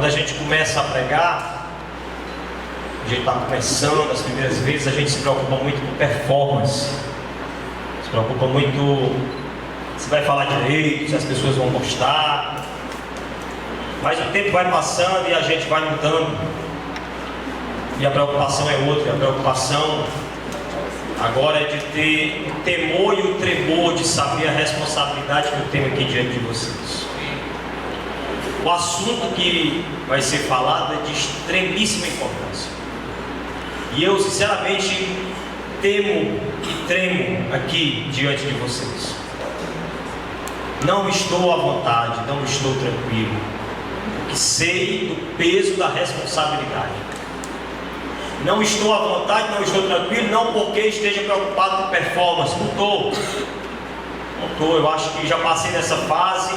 a gente começa a pregar, a gente está começando as primeiras vezes, a gente se preocupa muito com performance, se preocupa muito se vai falar direito, se as pessoas vão gostar. Mas o tempo vai passando e a gente vai mudando, e a preocupação é outra. A preocupação agora é de ter o temor e o tremor de saber a responsabilidade que eu tenho aqui diante de vocês. O assunto que vai ser falado é de extremíssima importância, e eu sinceramente temo e tremo aqui diante de vocês. Não estou à vontade, não estou tranquilo, porque sei do peso da responsabilidade. Não estou à vontade, não estou tranquilo, não porque esteja preocupado com performance. Não estou. Eu acho que já passei dessa fase.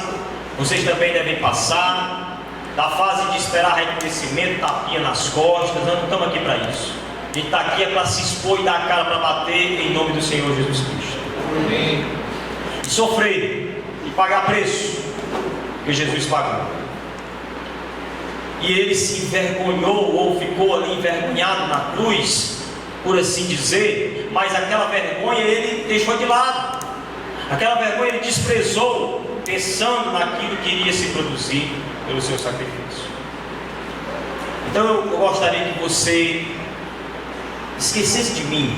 Vocês também devem passar da fase de esperar reconhecimento, tapinha nas costas. Nós não estamos aqui para isso. A gente está aqui para se expor e dar a cara para bater em nome do Senhor Jesus Cristo. Amém. E sofrer e pagar preço que Jesus pagou. E ele se envergonhou, ou ficou ali envergonhado na cruz, por assim dizer, mas aquela vergonha ele deixou de lado. Aquela vergonha ele desprezou, pensando naquilo que iria se produzir pelo seu sacrifício. Então eu gostaria que você esquecesse de mim.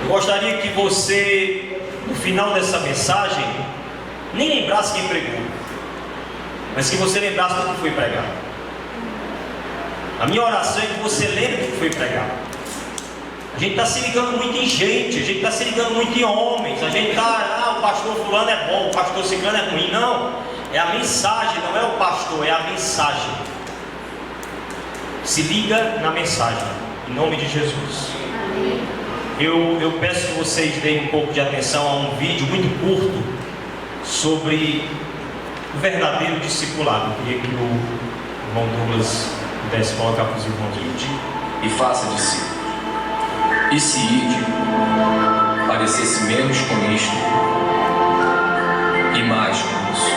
Eu gostaria que você, no final dessa mensagem, nem lembrasse quem pregou, mas que você lembrasse do que foi pregado. A minha oração é que você lembre do que foi pregado. A gente está se ligando muito em gente, a gente está se ligando muito em homens, a gente está, o pastor fulano é bom, o pastor ciclano é ruim. Não, é a mensagem, não é o pastor, é a mensagem. Se liga na mensagem, em nome de Jesus. Eu peço que vocês deem um pouco de atenção a um vídeo muito curto sobre o verdadeiro discipulado. Eu queria que o irmão Douglas pudesse colocar para os irmãos. E faça discípulos. E se ide, parecesse menos com isto e mais com isso.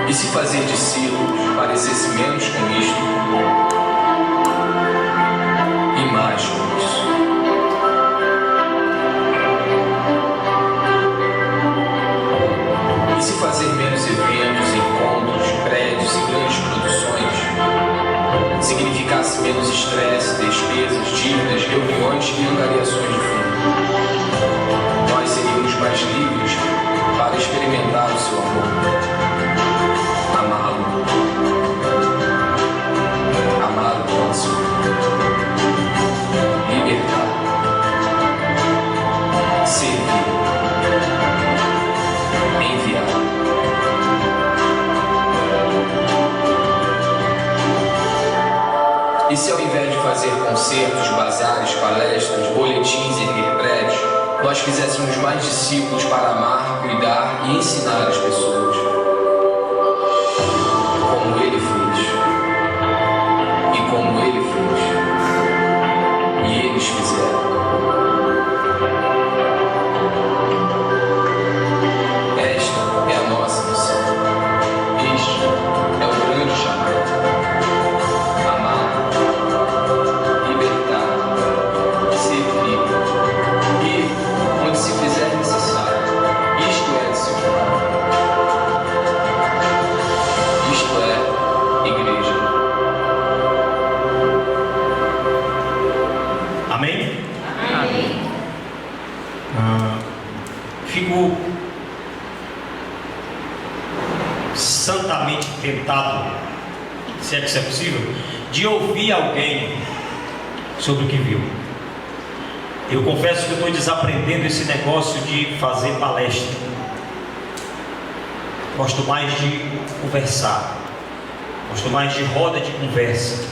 E se fazer discípulos parecesse menos com isto e mais com isso. E se fazer menos eventos, encontros, prédios e grandes produções significasse menos estresse, despesas, dívidas, reuniões e angariações de fundo, nós seríamos mais livres para experimentar o seu amor, amá-lo próximo, libertar, servir, enviar. E se ao invés de fazer concertos, bazares, palestras, boletins e erguer prédios, nós fizéssemos mais discípulos para amar, cuidar e ensinar as pessoas, como ele fez, e como ele fez, e eles fizeram. Esta é a nossa missão. Este é o grande chamado. Amar, libertar, servir e, onde se fizer necessário, isto é discipulado. Isto é igreja. Amém? Amém. Fico santamente tentado, se é que isso é possível, de ouvir alguém sobre o que viu. Eu confesso que eu estou desaprendendo esse negócio de fazer palestra. Gosto mais de conversar, gosto mais de roda de conversa,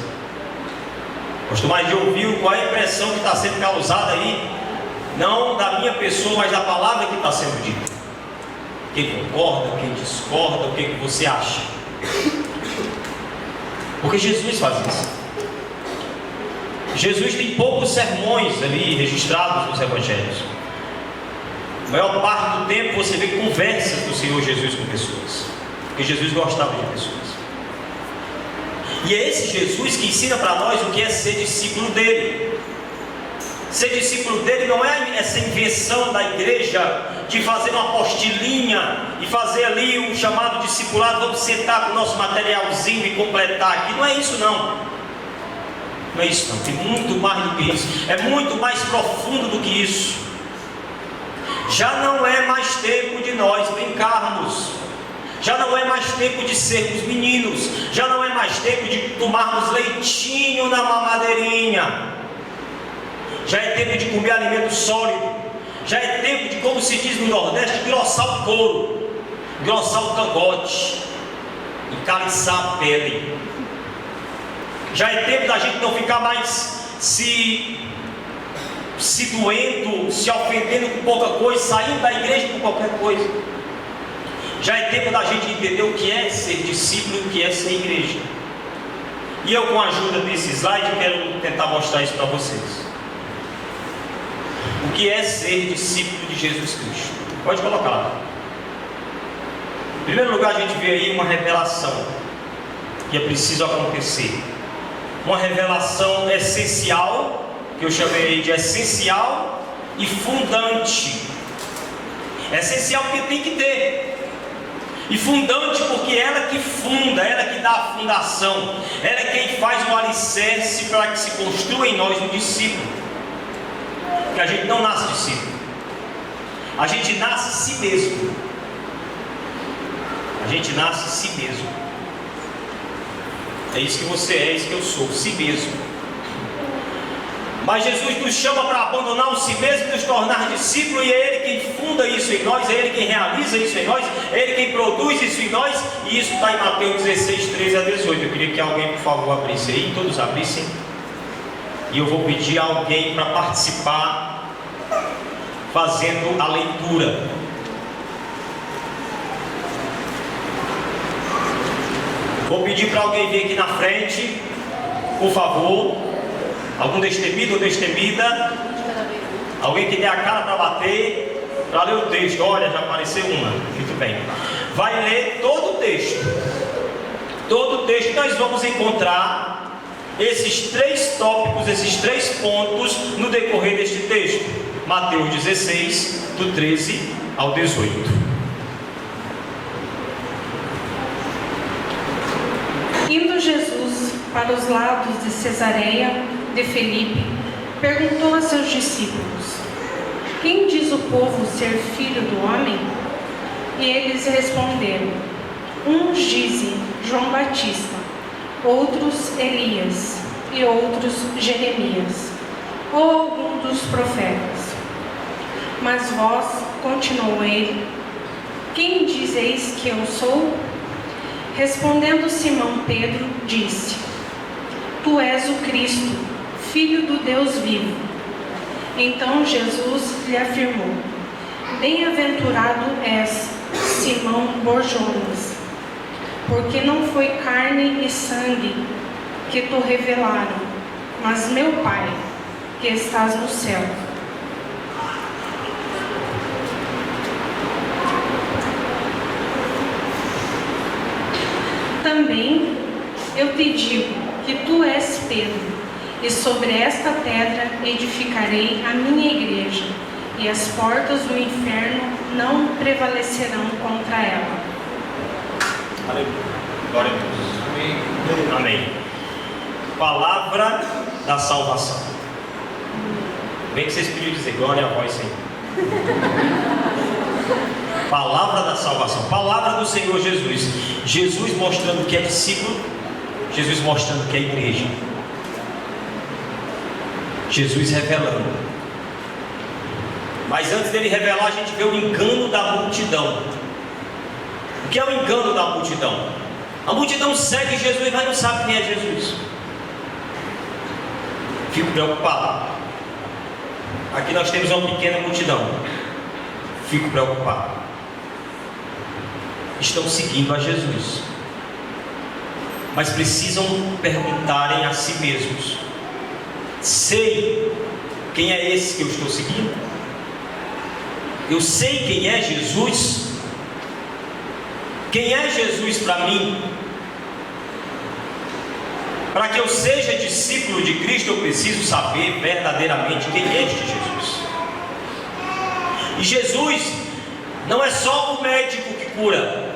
gosto mais de ouvir qual é a impressão que está sendo causada aí, não da minha pessoa, mas da palavra que está sendo dita. Quem concorda, quem discorda, o que você acha? Porque Jesus faz isso. Jesus tem poucos sermões ali registrados nos evangelhos. A maior parte do tempo você vê conversas do Senhor Jesus com pessoas, porque Jesus gostava de pessoas. E é esse Jesus que ensina para nós o que é ser discípulo dele. Ser discípulo dele não é essa invenção da igreja de fazer uma apostilinha e fazer ali um chamado discipulado, vamos sentar com o nosso materialzinho e completar aqui. Não é isso não. Não é isso não, tem muito mais do que isso. É muito mais profundo do que isso. Já não é mais tempo de nós brincarmos. Já não é mais tempo de sermos meninos. Já não é mais tempo de tomarmos leitinho na mamadeirinha. Já é tempo de comer alimento sólido. Já é tempo de, como se diz no Nordeste, engrossar o couro, engrossar o cangote, encaliçar a pele. Já é tempo da gente não ficar mais se doendo, se ofendendo com pouca coisa, saindo da igreja por qualquer coisa. Já é tempo da gente entender o que é ser discípulo e o que é ser igreja. E eu, com a ajuda desse slide, quero tentar mostrar isso para vocês. O que é ser discípulo de Jesus Cristo? Pode colocar lá. Em primeiro lugar, a gente vê aí uma revelação que é preciso acontecer. Uma revelação essencial, que eu chamei de essencial e fundante. Essencial porque tem que ter. E fundante porque ela que funda, ela que dá a fundação, ela é quem faz o alicerce para que se construa em nós um discípulo. Porque a gente não nasce discípulo, a gente nasce si mesmo. A gente nasce si mesmo. É isso que você é, é isso que eu sou, si mesmo. Mas Jesus nos chama para abandonar o si mesmo e nos tornar discípulos, e é Ele quem funda isso em nós, é Ele quem realiza isso em nós, é Ele quem produz isso em nós, e isso está em Mateus 16, 13 a 18. Eu queria que alguém, por favor, abrisse aí, todos abrissem, e eu vou pedir a alguém para participar, fazendo a leitura. Vou pedir para alguém vir aqui na frente, por favor. Algum destemido ou destemida? Alguém que dê a cara para bater, para ler o texto. Olha, já apareceu uma. Muito bem. Vai ler todo o texto. Todo o texto. Nós vamos encontrar esses três tópicos, esses três pontos no decorrer deste texto. Mateus 16, do 13 ao 18. Indo Jesus para os lados de Cesareia de Filipe, perguntou a seus discípulos: quem diz o povo ser filho do homem? E eles responderam: uns dizem João Batista, outros Elias, e outros Jeremias, ou algum dos profetas. Mas vós, continuou ele, quem dizeis que eu sou? Respondendo Simão Pedro, disse: tu és o Cristo, Filho do Deus vivo. Então Jesus lhe afirmou: bem-aventurado és, Simão Borjonas, porque não foi carne e sangue que te revelaram, mas meu Pai, que estás no céu. Também eu te digo que tu és Pedro, e sobre esta pedra edificarei a minha igreja, e as portas do inferno não prevalecerão contra ela. Aleluia. Glória a Deus. Amém. Amém. Palavra da salvação. Bem que vocês podiam dizer glória a voz, Senhor. Palavra da salvação. Palavra do Senhor Jesus. Jesus mostrando que é discípulo. Jesus mostrando que é igreja. Jesus revelando. Mas antes dele revelar, a gente vê o engano da multidão. O que é o engano da multidão? A multidão segue Jesus, mas não sabe quem é Jesus. Fico preocupado. Aqui nós temos uma pequena multidão. Fico preocupado. Estão seguindo a Jesus, mas precisam perguntarem a si mesmos: sei quem é esse que eu estou seguindo? eu sei quem é Jesus. Quem é Jesus para mim? Para que eu seja discípulo de Cristo, eu preciso saber verdadeiramente quem é este Jesus. E Jesus não é só o médico que cura.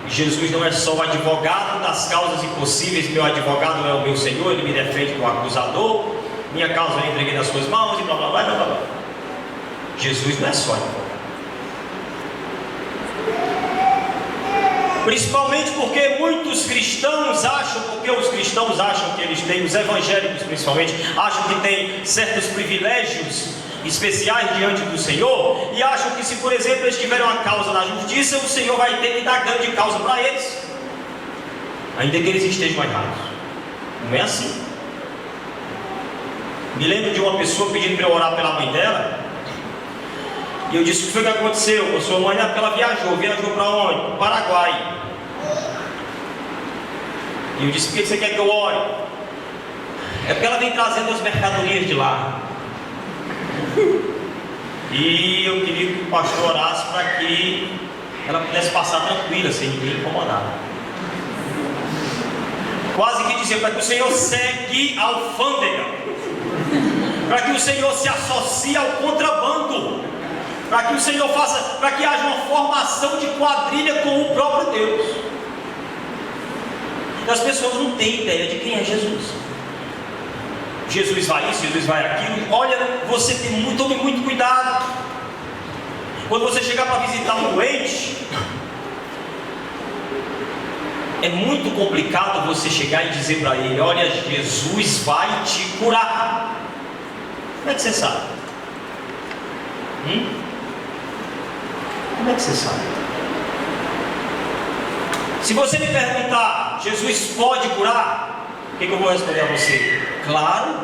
Jesus não é só o advogado das causas impossíveis. Meu advogado é o meu Senhor, Ele me defende do acusador. Minha causa eu entreguei nas suas mãos e blá blá blá blá blá. Jesus não é só advogado. Principalmente porque muitos cristãos acham, porque os cristãos acham que eles têm, os evangélicos principalmente, acham que têm certos privilégios especiais diante do Senhor, e acham que se, por exemplo, eles tiverem uma causa na justiça, o Senhor vai ter que dar grande causa para eles, ainda que eles estejam errados. Não é assim. Me lembro de uma pessoa pedindo para eu orar pela mãe dela, e eu disse: o que foi que aconteceu? A sua mãe, porque ela viajou para onde? Para o Paraguai. E eu disse: por que você quer que eu ore? É porque ela vem trazendo as mercadorias de lá. E eu queria que o pastor orasse para que ela pudesse passar tranquila, sem ninguém incomodar. Quase que dizer para que o Senhor segue a alfândega, para que o Senhor se associe ao contrabando, para que o Senhor faça, para que haja uma formação de quadrilha com o próprio Deus. As pessoas não têm ideia de quem é Jesus. Jesus vai isso, Jesus vai aquilo. Olha, você tome muito cuidado. Quando você chegar para visitar um doente, é muito complicado você chegar e dizer para ele: olha, Jesus vai te curar. Como é que você sabe? Como é que você sabe? Se você me perguntar: Jesus pode curar? O que eu vou responder a você? Claro,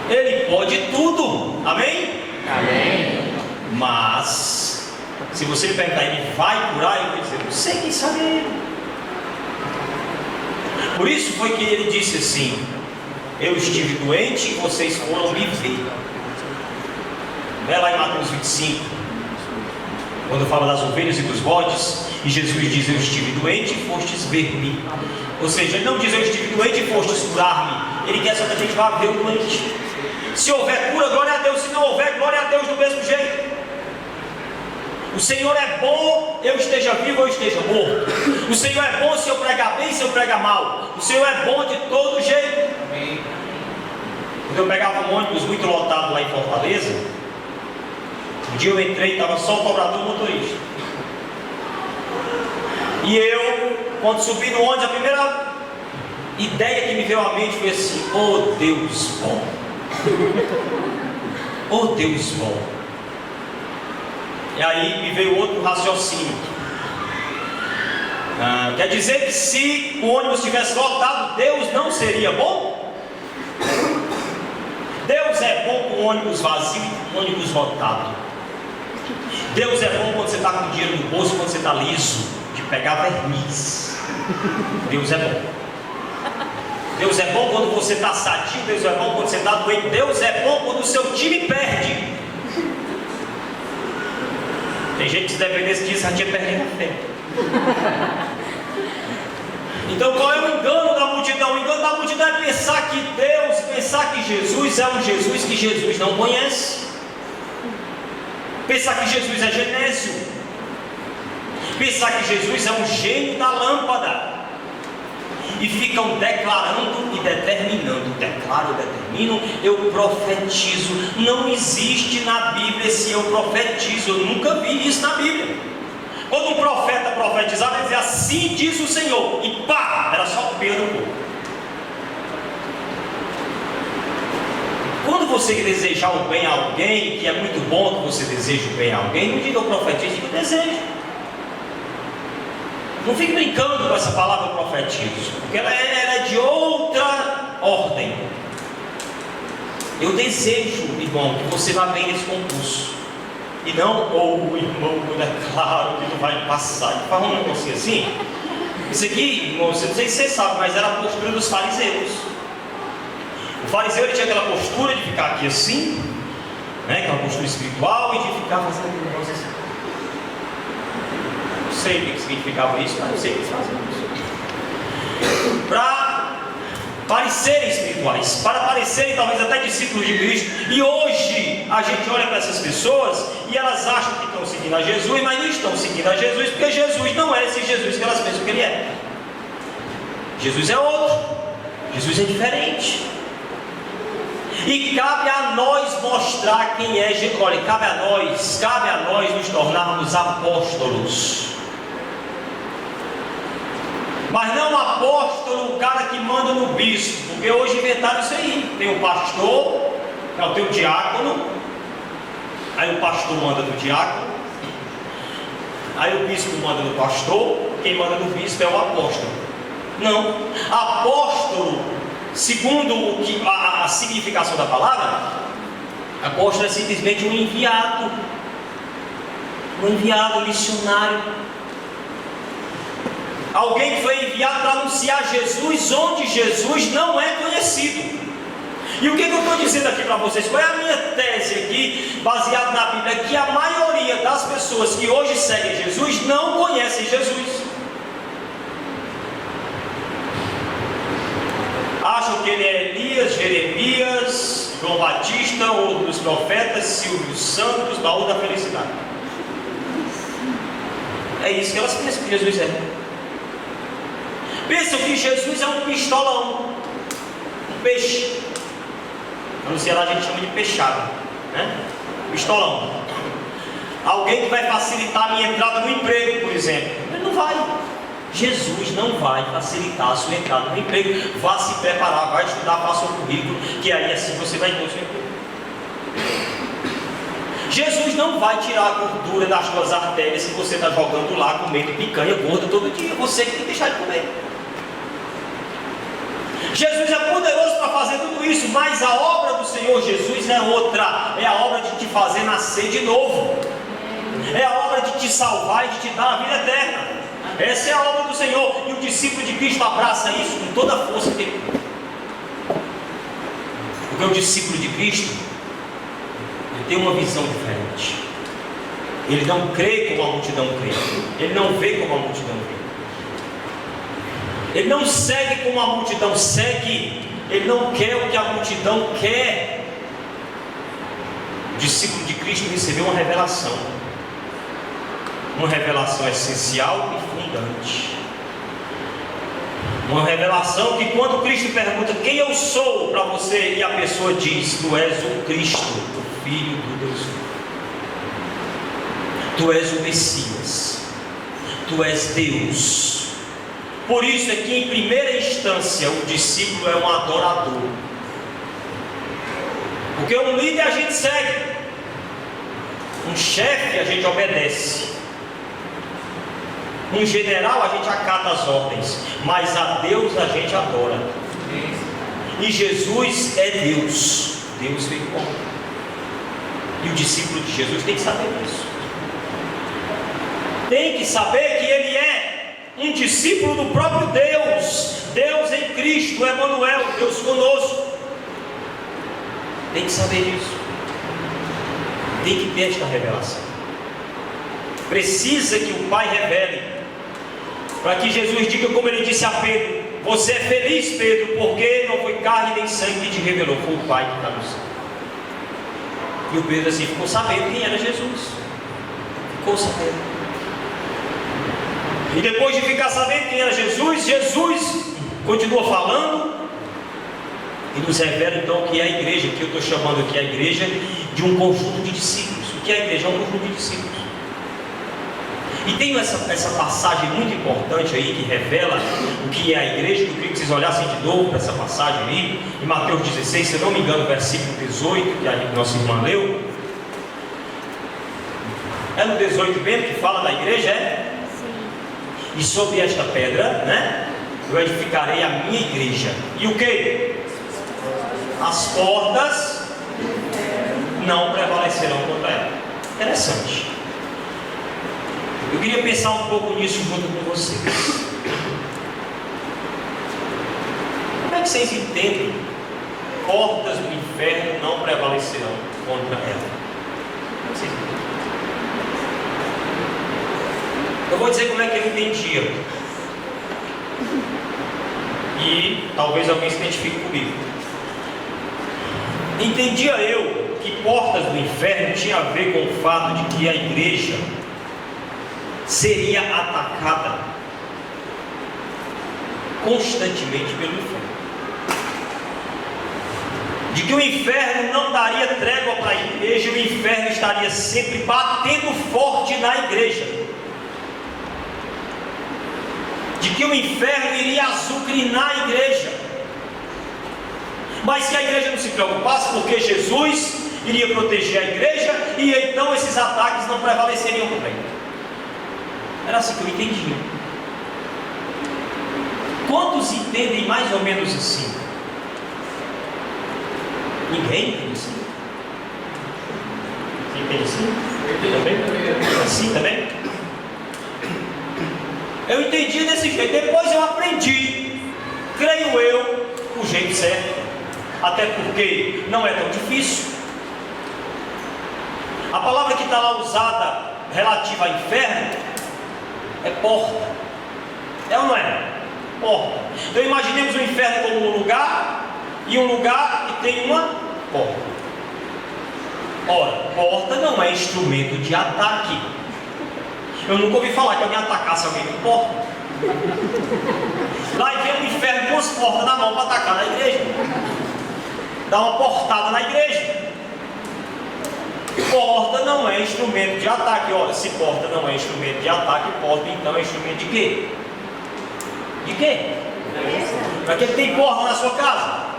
Ele pode tudo. Amém? Amém. Mas se você me perguntar: Ele vai curar? Eu vou dizer: não sei, quem sabe Ele. Por isso foi que Ele disse assim: eu estive doente e vocês foram me ver. Vai lá em Mateus 25, quando fala das ovelhas e dos bodes, e Jesus diz: eu estive doente e fostes ver-me. Ou seja, Ele não diz: eu estive doente e fostes curar-me. Ele quer só que a gente vá ver o doente. Se houver cura, glória a Deus. Se não houver, glória a Deus do mesmo jeito. O Senhor é bom, eu esteja vivo ou esteja morto. O Senhor é bom se eu pregar bem, se eu pregar mal. O Senhor é bom de todo jeito. Amém. Quando eu pegava um ônibus muito lotado lá em Fortaleza, um dia eu entrei e estava só o cobrador e o motorista. E eu, quando subi no ônibus, a primeira ideia que me veio à mente foi assim: oh Deus bom. Oh Deus bom. E aí me veio outro raciocínio. Quer dizer que se o ônibus estivesse lotado, Deus não seria bom? Deus é bom com o ônibus vazio e com o ônibus lotado. Deus é bom quando você está com dinheiro no bolso, quando você está liso, de pegar verniz. Deus é bom. Deus é bom quando você está sadio. Deus é bom quando você está doente. Deus é bom quando o seu time perde. Tem gente que se dependesse disso já tinha perdido a fé. Então qual é o engano da multidão? O engano da multidão é pensar que Deus, pensar que Jesus é um Jesus que Jesus não conhece. Pensar que Jesus é Genésio. Pensar que Jesus é um gênio da lâmpada. E ficam declarando e determinando. Declaro, determino, eu profetizo. Não existe na Bíblia esse eu profetizo. Eu nunca vi isso na Bíblia. Quando um profeta profetizava, ele dizia: assim diz o Senhor. E pá, era só o Pedro. Quando você desejar o bem a alguém, que é muito bom que você deseje o bem a alguém, não diga eu profetizo, diga eu desejo. Não fique brincando com essa palavra profetizo, porque ela é de outra ordem. Eu desejo, irmão, que você vá bem nesse concurso. E não, o irmão, é claro que não vai passar. Ele fala um negocinho assim. Isso aqui, irmão, não sei se você sabe, mas era a postura dos fariseus. O fariseu, ele tinha aquela postura de ficar aqui assim, né? Que é uma postura espiritual, e de ficar fazendo aquele negócio assim. Não sei o que significava isso, mas eu sei que eles fazem isso. Para parecerem espirituais, para parecerem talvez até discípulos de Cristo. E hoje a gente olha para essas pessoas e elas acham que estão seguindo a Jesus, mas não estão seguindo a Jesus, porque Jesus não é esse Jesus que elas pensam que ele é. Jesus é outro, Jesus é diferente. E cabe a nós mostrar quem é Jesus. Olha, cabe a nós nos tornarmos apóstolos. Mas não apóstolo, o cara que manda no bispo, porque hoje inventaram isso aí. Tem o pastor, tem o diácono, aí o pastor manda no diácono, aí o bispo manda no pastor, quem manda no bispo é o apóstolo. Não, apóstolo, segundo o que, a significação da palavra, apóstolo é simplesmente um enviado, um missionário. Alguém que foi enviado para anunciar Jesus onde Jesus não é conhecido. E o que eu estou dizendo aqui para vocês? Qual é a minha tese aqui, baseada na Bíblia? É que a maioria das pessoas que hoje seguem Jesus não conhecem Jesus. Acham que ele é Elias, Jeremias, João Batista, ou dos profetas, Silvio Santos, baú da felicidade. É isso que elas pensam que Jesus é. Pensam que Jesus é um pistolão, um peixe. No Ceará a gente chama de peixada, né? Pistolão. Alguém que vai facilitar a minha entrada no emprego, por exemplo. Ele não vai. Jesus não vai facilitar a sua entrada no emprego. Vá se preparar, vai estudar, faça o currículo, que aí assim você vai ter o seu emprego. Jesus não vai tirar a gordura das suas artérias que você está jogando lá, comendo picanha gorda todo dia. Você que tem que deixar de comer. Jesus é poderoso para fazer tudo isso, mas a obra do Senhor Jesus é outra. É a obra de te fazer nascer de novo. É a obra de te salvar e de te dar a vida eterna. Essa é a obra do Senhor. E o discípulo de Cristo abraça isso com toda a força que ele tem. Porque o discípulo de Cristo, ele tem uma visão diferente. Ele não crê como a multidão crê. Ele não vê como a multidão vê. Ele não segue como a multidão segue. Ele não quer o que a multidão quer. O discípulo de Cristo recebeu uma revelação. Uma revelação essencial e fundante. Uma revelação que quando Cristo pergunta quem eu sou para você, e a pessoa diz: tu és o Cristo, o Filho do Deus vivo. Tu és o Messias. Tu és Deus. Por isso é que em primeira instância o discípulo é um adorador. Porque um líder a gente segue, um chefe a gente obedece, um general a gente acata as ordens, mas a Deus a gente adora. E Jesus é Deus. Deus veio como? E o discípulo de Jesus tem que saber disso. Tem que saber que ele é um discípulo do próprio Deus. Deus em Cristo, Emanuel, Deus conosco. Tem que saber disso. Tem que ter esta revelação. Precisa que o Pai revele, para que Jesus diga como ele disse a Pedro: você é feliz, Pedro, porque não foi carne nem sangue que te revelou, foi o Pai que está no céu. E o Pedro assim ficou sabendo quem era Jesus. Ficou sabendo. E depois de ficar sabendo quem era Jesus, Jesus continua falando e nos revela então o que é a igreja, que eu estou chamando aqui a igreja de um conjunto de discípulos. O que é a igreja? É um conjunto de discípulos. E tem essa passagem muito importante aí que revela o que é a igreja, que eu queria que vocês olhassem de novo para essa passagem aí, em Mateus 16, se eu não me engano, versículo 18, que a nossa irmã leu. É no 18 mesmo que fala da igreja, é? E sobre esta pedra, né, eu edificarei a minha igreja. E o que? As portas não prevalecerão contra ela. Interessante. Eu queria pensar um pouco nisso junto com vocês. Como é que vocês entendem? Portas do inferno não prevalecerão contra ela. Eu vou dizer como é que ele entendia. E talvez alguém se identifique comigo. Entendia eu que portas do inferno tinha a ver com o fato de que a igreja seria atacada constantemente pelo inferno. De que o inferno não daria trégua para a igreja, e o inferno estaria sempre batendo forte na igreja. De que o inferno iria azucrinar a igreja, mas que a igreja não se preocupasse, porque Jesus iria proteger a igreja, e então esses ataques não prevaleceriam também. Era assim que eu entendia. Quantos entendem mais ou menos assim? Ninguém entende assim? Você entende assim? Também? Assim também? Eu entendi desse jeito. Depois eu aprendi, creio eu, o jeito certo. Até porque não é tão difícil. A palavra que está lá usada relativa a inferno é porta. É ou não é? Porta. Então imaginemos o inferno como um lugar, e um lugar que tem uma porta. Ora, porta não é instrumento de ataque. Eu nunca ouvi falar que alguém atacasse alguém com porta. Lá vem o inferno com as portas na mão para atacar na igreja. Dá uma portada na igreja. Porta não é instrumento de ataque. Olha, se porta não é instrumento de ataque, porta então é instrumento de quê? De quê? Para que tem porta na sua casa?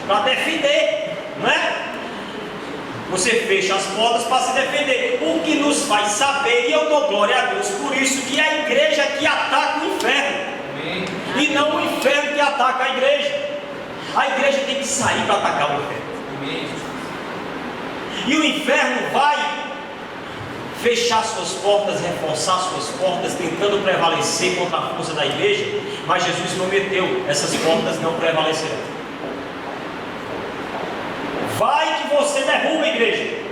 Para defender, não é? Você fecha as portas para se defender. O que nos faz saber, e eu dou glória a Deus por isso, que é a igreja que ataca o inferno. Amém. E não o inferno que ataca a igreja. A igreja tem que sair para atacar o inferno. Amém. E o inferno vai fechar suas portas, reforçar suas portas, tentando prevalecer contra a força da igreja. Mas Jesus prometeu, essas portas não prevalecerão. Vai que você derruba a igreja.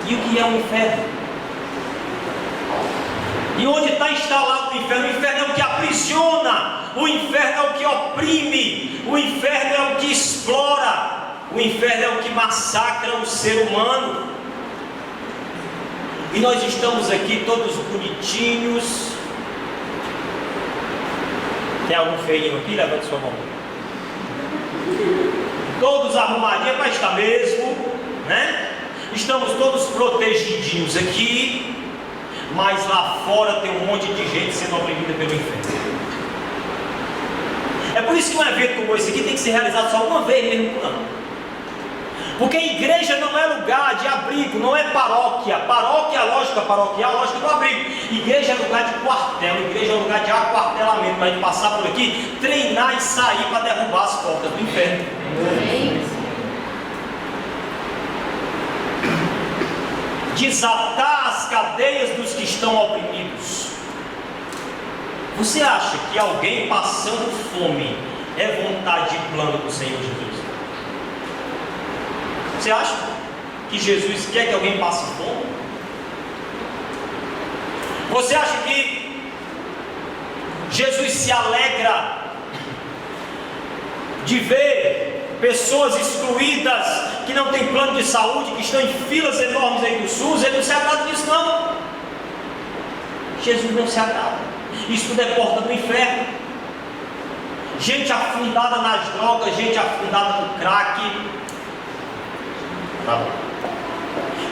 E o que é o inferno? E onde está instalado o inferno? O inferno é o que aprisiona, o inferno é o que oprime, o inferno é o que explora, o inferno é o que massacra o ser humano. E nós estamos aqui todos bonitinhos. Tem algum feinho aqui? Levante sua mão. Todos arrumadinhos para estar mesmo, né? Estamos todos protegidinhos aqui, mas lá fora tem um monte de gente sendo oprimida pelo inferno. É por isso que um evento como esse aqui tem que ser realizado só uma vez mesmo por ano. Porque igreja não é lugar de abrigo, não é paróquia. Paróquia, lógica paroquial, lógica do abrigo. Igreja é lugar de quartel, igreja é lugar de aquartelamento, para a gente passar por aqui, treinar e sair para derrubar as portas do inferno. Desatar as cadeias dos que estão oprimidos. Você acha que alguém passando fome é vontade e plano do Senhor Jesus? Você acha que Jesus quer que alguém passe fome? Você acha que Jesus se alegra de ver pessoas excluídas, que não têm plano de saúde, que estão em filas enormes aí do SUS? Ele não se agrada disso, não. Jesus não se agrada. Isso tudo é porta do inferno. Gente afundada nas drogas, gente afundada no crack,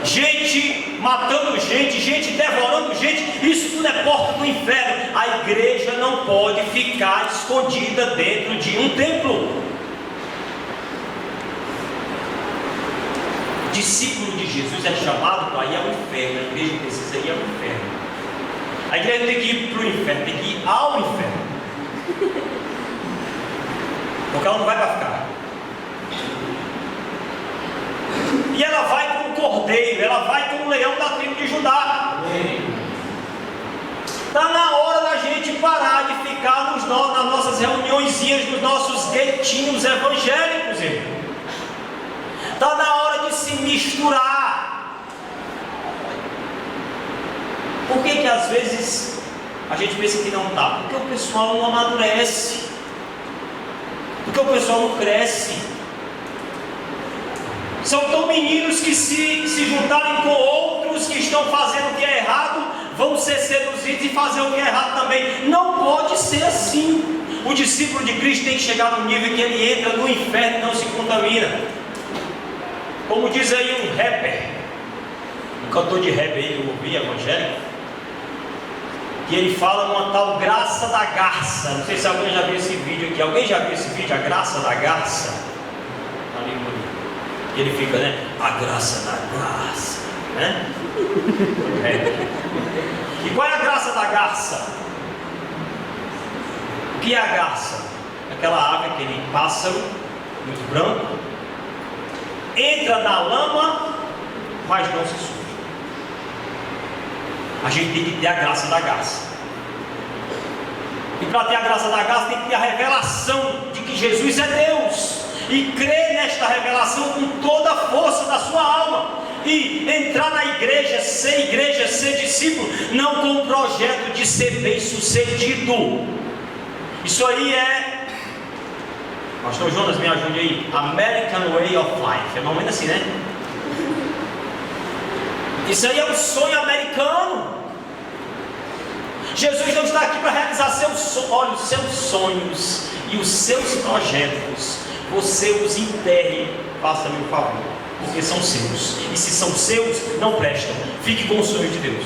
gente matando gente, gente devorando gente. Isso tudo é porta do inferno. A igreja não pode ficar escondida dentro de um templo. Discípulo de Jesus é chamado para ir ao inferno. A igreja precisa ir ao inferno. A igreja não tem que ir para o inferno, tem que ir ao inferno. Porque ela não vai para ficar. E ela vai como cordeiro, ela vai como leão da tribo de Judá. Está na hora da gente parar de ficar nas nossas reuniõezinhas, nos nossos guetinhos evangélicos, irmão. Está na hora de se misturar. Por que que às vezes a gente pensa que não está? Porque o pessoal não amadurece, porque o pessoal não cresce. São tão meninos que se juntarem com outros que estão fazendo o que é errado, vão ser seduzidos e fazer o que é errado também. Não pode ser assim. O discípulo de Cristo tem que chegar no nível que ele entra no inferno e não se contamina. Como diz aí um rapper, um cantor de rap aí, eu ouvi, evangélico, que ele fala uma tal graça da garça. Não sei se alguém já viu esse vídeo aqui. Alguém já viu esse vídeo, a graça da garça? Ali, e ele fica, né? A graça da garça, né? E qual é a graça da garça? O que é a garça? Aquela ave, aquele pássaro muito branco, entra na lama, mas não se suja. A gente tem que ter a graça da garça. E para ter a graça da garça tem que ter a revelação de que Jesus é Deus. E crer nesta revelação com toda a força da sua alma. E entrar na igreja, ser discípulo, não com o projeto de ser bem sucedido. Isso aí é, pastor Jonas, me ajude aí, American Way of Life, é mais ou menos assim, né? Isso aí é um sonho americano. Jesus não está aqui para realizar os seus sonhos e os seus projetos. Você os enterre, faça-me um favor, porque são seus. E se são seus, não prestam. Fique com o sonho de Deus.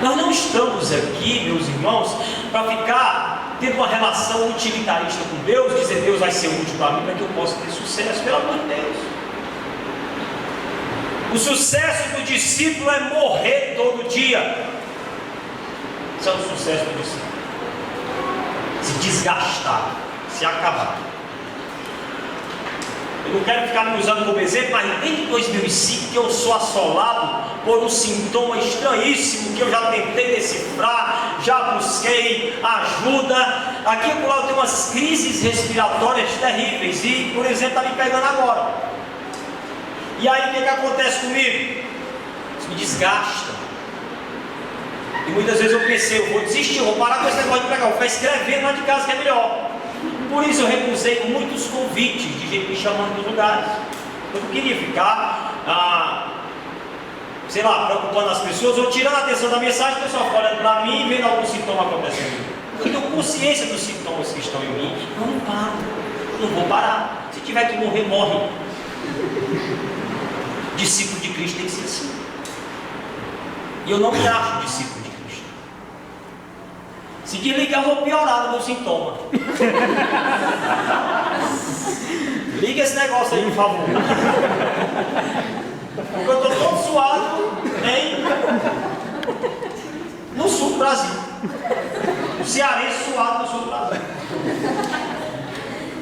Nós não estamos aqui, meus irmãos, para ficar tendo uma relação utilitarista com Deus, dizer Deus vai ser útil para mim para que eu possa ter sucesso, pelo amor de Deus. O sucesso do discípulo é morrer todo dia. Isso é o sucesso do discípulo. Se desgastar, se acabar. Eu não quero ficar me usando como exemplo, mas desde 2005 que eu sou assolado por um sintoma estranhíssimo que eu já tentei decifrar, já busquei ajuda. Aqui e lá eu tenho umas crises respiratórias terríveis e, por exemplo, está me pegando agora. E aí o que acontece comigo? Isso me desgasta. E muitas vezes eu pensei, eu vou desistir, eu vou parar com esse negócio de pregar, vou ficar escrevendo lá de casa que é melhor. Por isso eu recusei muitos convites de gente me chamando dos lugares. Eu não queria ficar, sei lá, preocupando as pessoas ou tirando a atenção da mensagem, o pessoal olhando para mim e vendo algum sintoma acontecendo. Eu tenho consciência dos sintomas que estão em mim. Eu não paro, não vou parar. Se tiver que morrer, morre. Discípulo de Cristo tem que ser assim. E eu não me acho discípulo de Cristo. Se desligar, eu vou piorar no meu sintoma. Liga esse negócio aí, por favor. Porque eu estou todo suado no sul do Brasil. O cearense suado no sul do Brasil.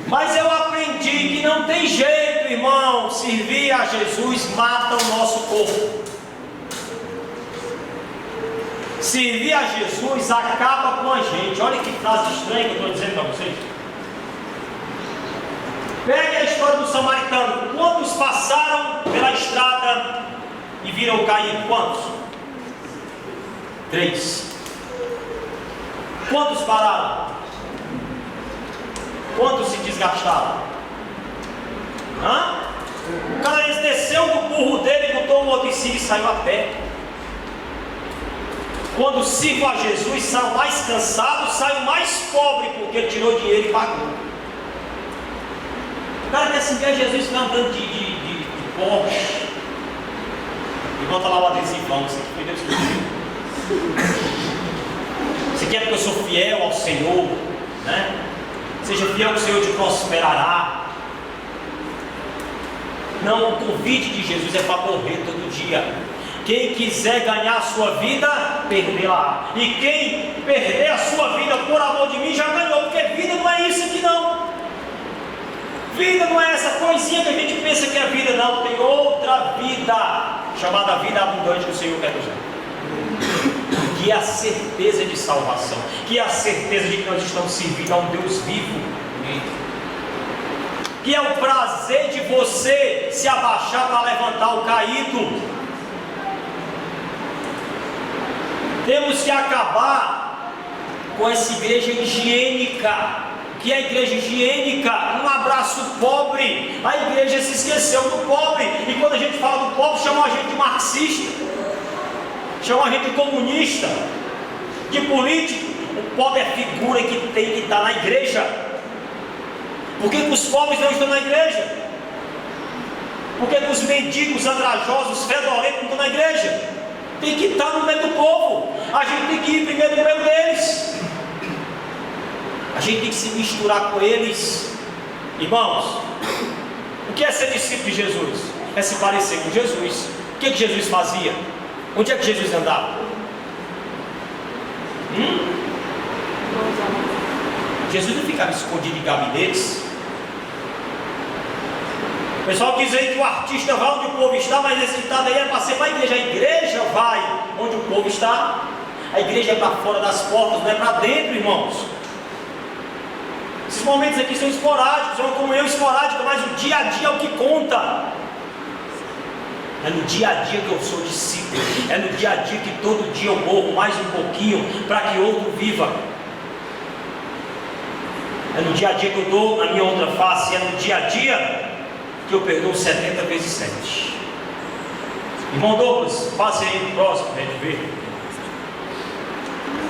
Mas eu aprendi que não tem jeito, irmão. Servir a Jesus mata o nosso corpo. Servir a Jesus acaba com a gente. Olha que frase estranha que eu estou dizendo para vocês. Pegue a história do samaritano. Quantos passaram pela estrada e viram cair? Quantos? 3. Quantos pararam? Quantos se desgastaram? O cara desceu do burro dele, botou o outro em cima e saiu a pé. Quando sirvo a Jesus, saio mais cansado, saio mais pobre, porque ele tirou dinheiro e pagou. O cara quer servir a Jesus, fica andando de Porsche e bota lá o adesivão. Isso aqui foi Deus que deu. Você quer porque eu sou fiel ao Senhor, né? Seja fiel que o Senhor te prosperará. Não, o convite de Jesus é para morrer todo dia. Quem quiser ganhar a sua vida, perderá. E quem perder a sua vida por amor de mim, já ganhou. Porque vida não é isso aqui não. Vida não é essa coisinha que a gente pensa que é vida, não. Tem outra vida, chamada vida abundante que o Senhor quer nos dar. Que é a certeza de salvação. Que é a certeza de que nós estamos servindo a um Deus vivo. Que é o prazer de você se abaixar para levantar o caído. Temos que acabar com essa igreja higiênica. Que é a igreja higiênica, um abraço pobre. A igreja se esqueceu do pobre. E quando a gente fala do pobre, chama a gente de marxista, chama a gente de comunista, de político. O pobre é figura que tem que estar na igreja. Por que os pobres não estão na igreja? Por que os mendigos, andrajosos, fedorentos não estão na igreja? Tem que estar no meio do povo. A gente tem que ir primeiro no meio deles. A gente tem que se misturar com eles. Irmãos, o que é ser discípulo de Jesus? É se parecer com Jesus. O que Jesus fazia? Onde é que Jesus andava? Jesus não ficava escondido em gabinetes. O pessoal diz aí que o artista vai onde o povo está, mas esse ditado aí é para ser para a igreja. A igreja vai onde o povo está. A igreja é para fora das portas, não é para dentro, irmãos. Esses momentos aqui são esporádicos, é uma comunhão esporádica, mas o dia a dia é o que conta. É no dia a dia que eu sou discípulo. É no dia a dia que todo dia eu morro mais um pouquinho para que outro viva. É no dia a dia que eu dou a minha outra face. É no dia a dia que eu perdoo 70 vezes 7. Irmão Douglas, passe aí no próximo para a gente ver.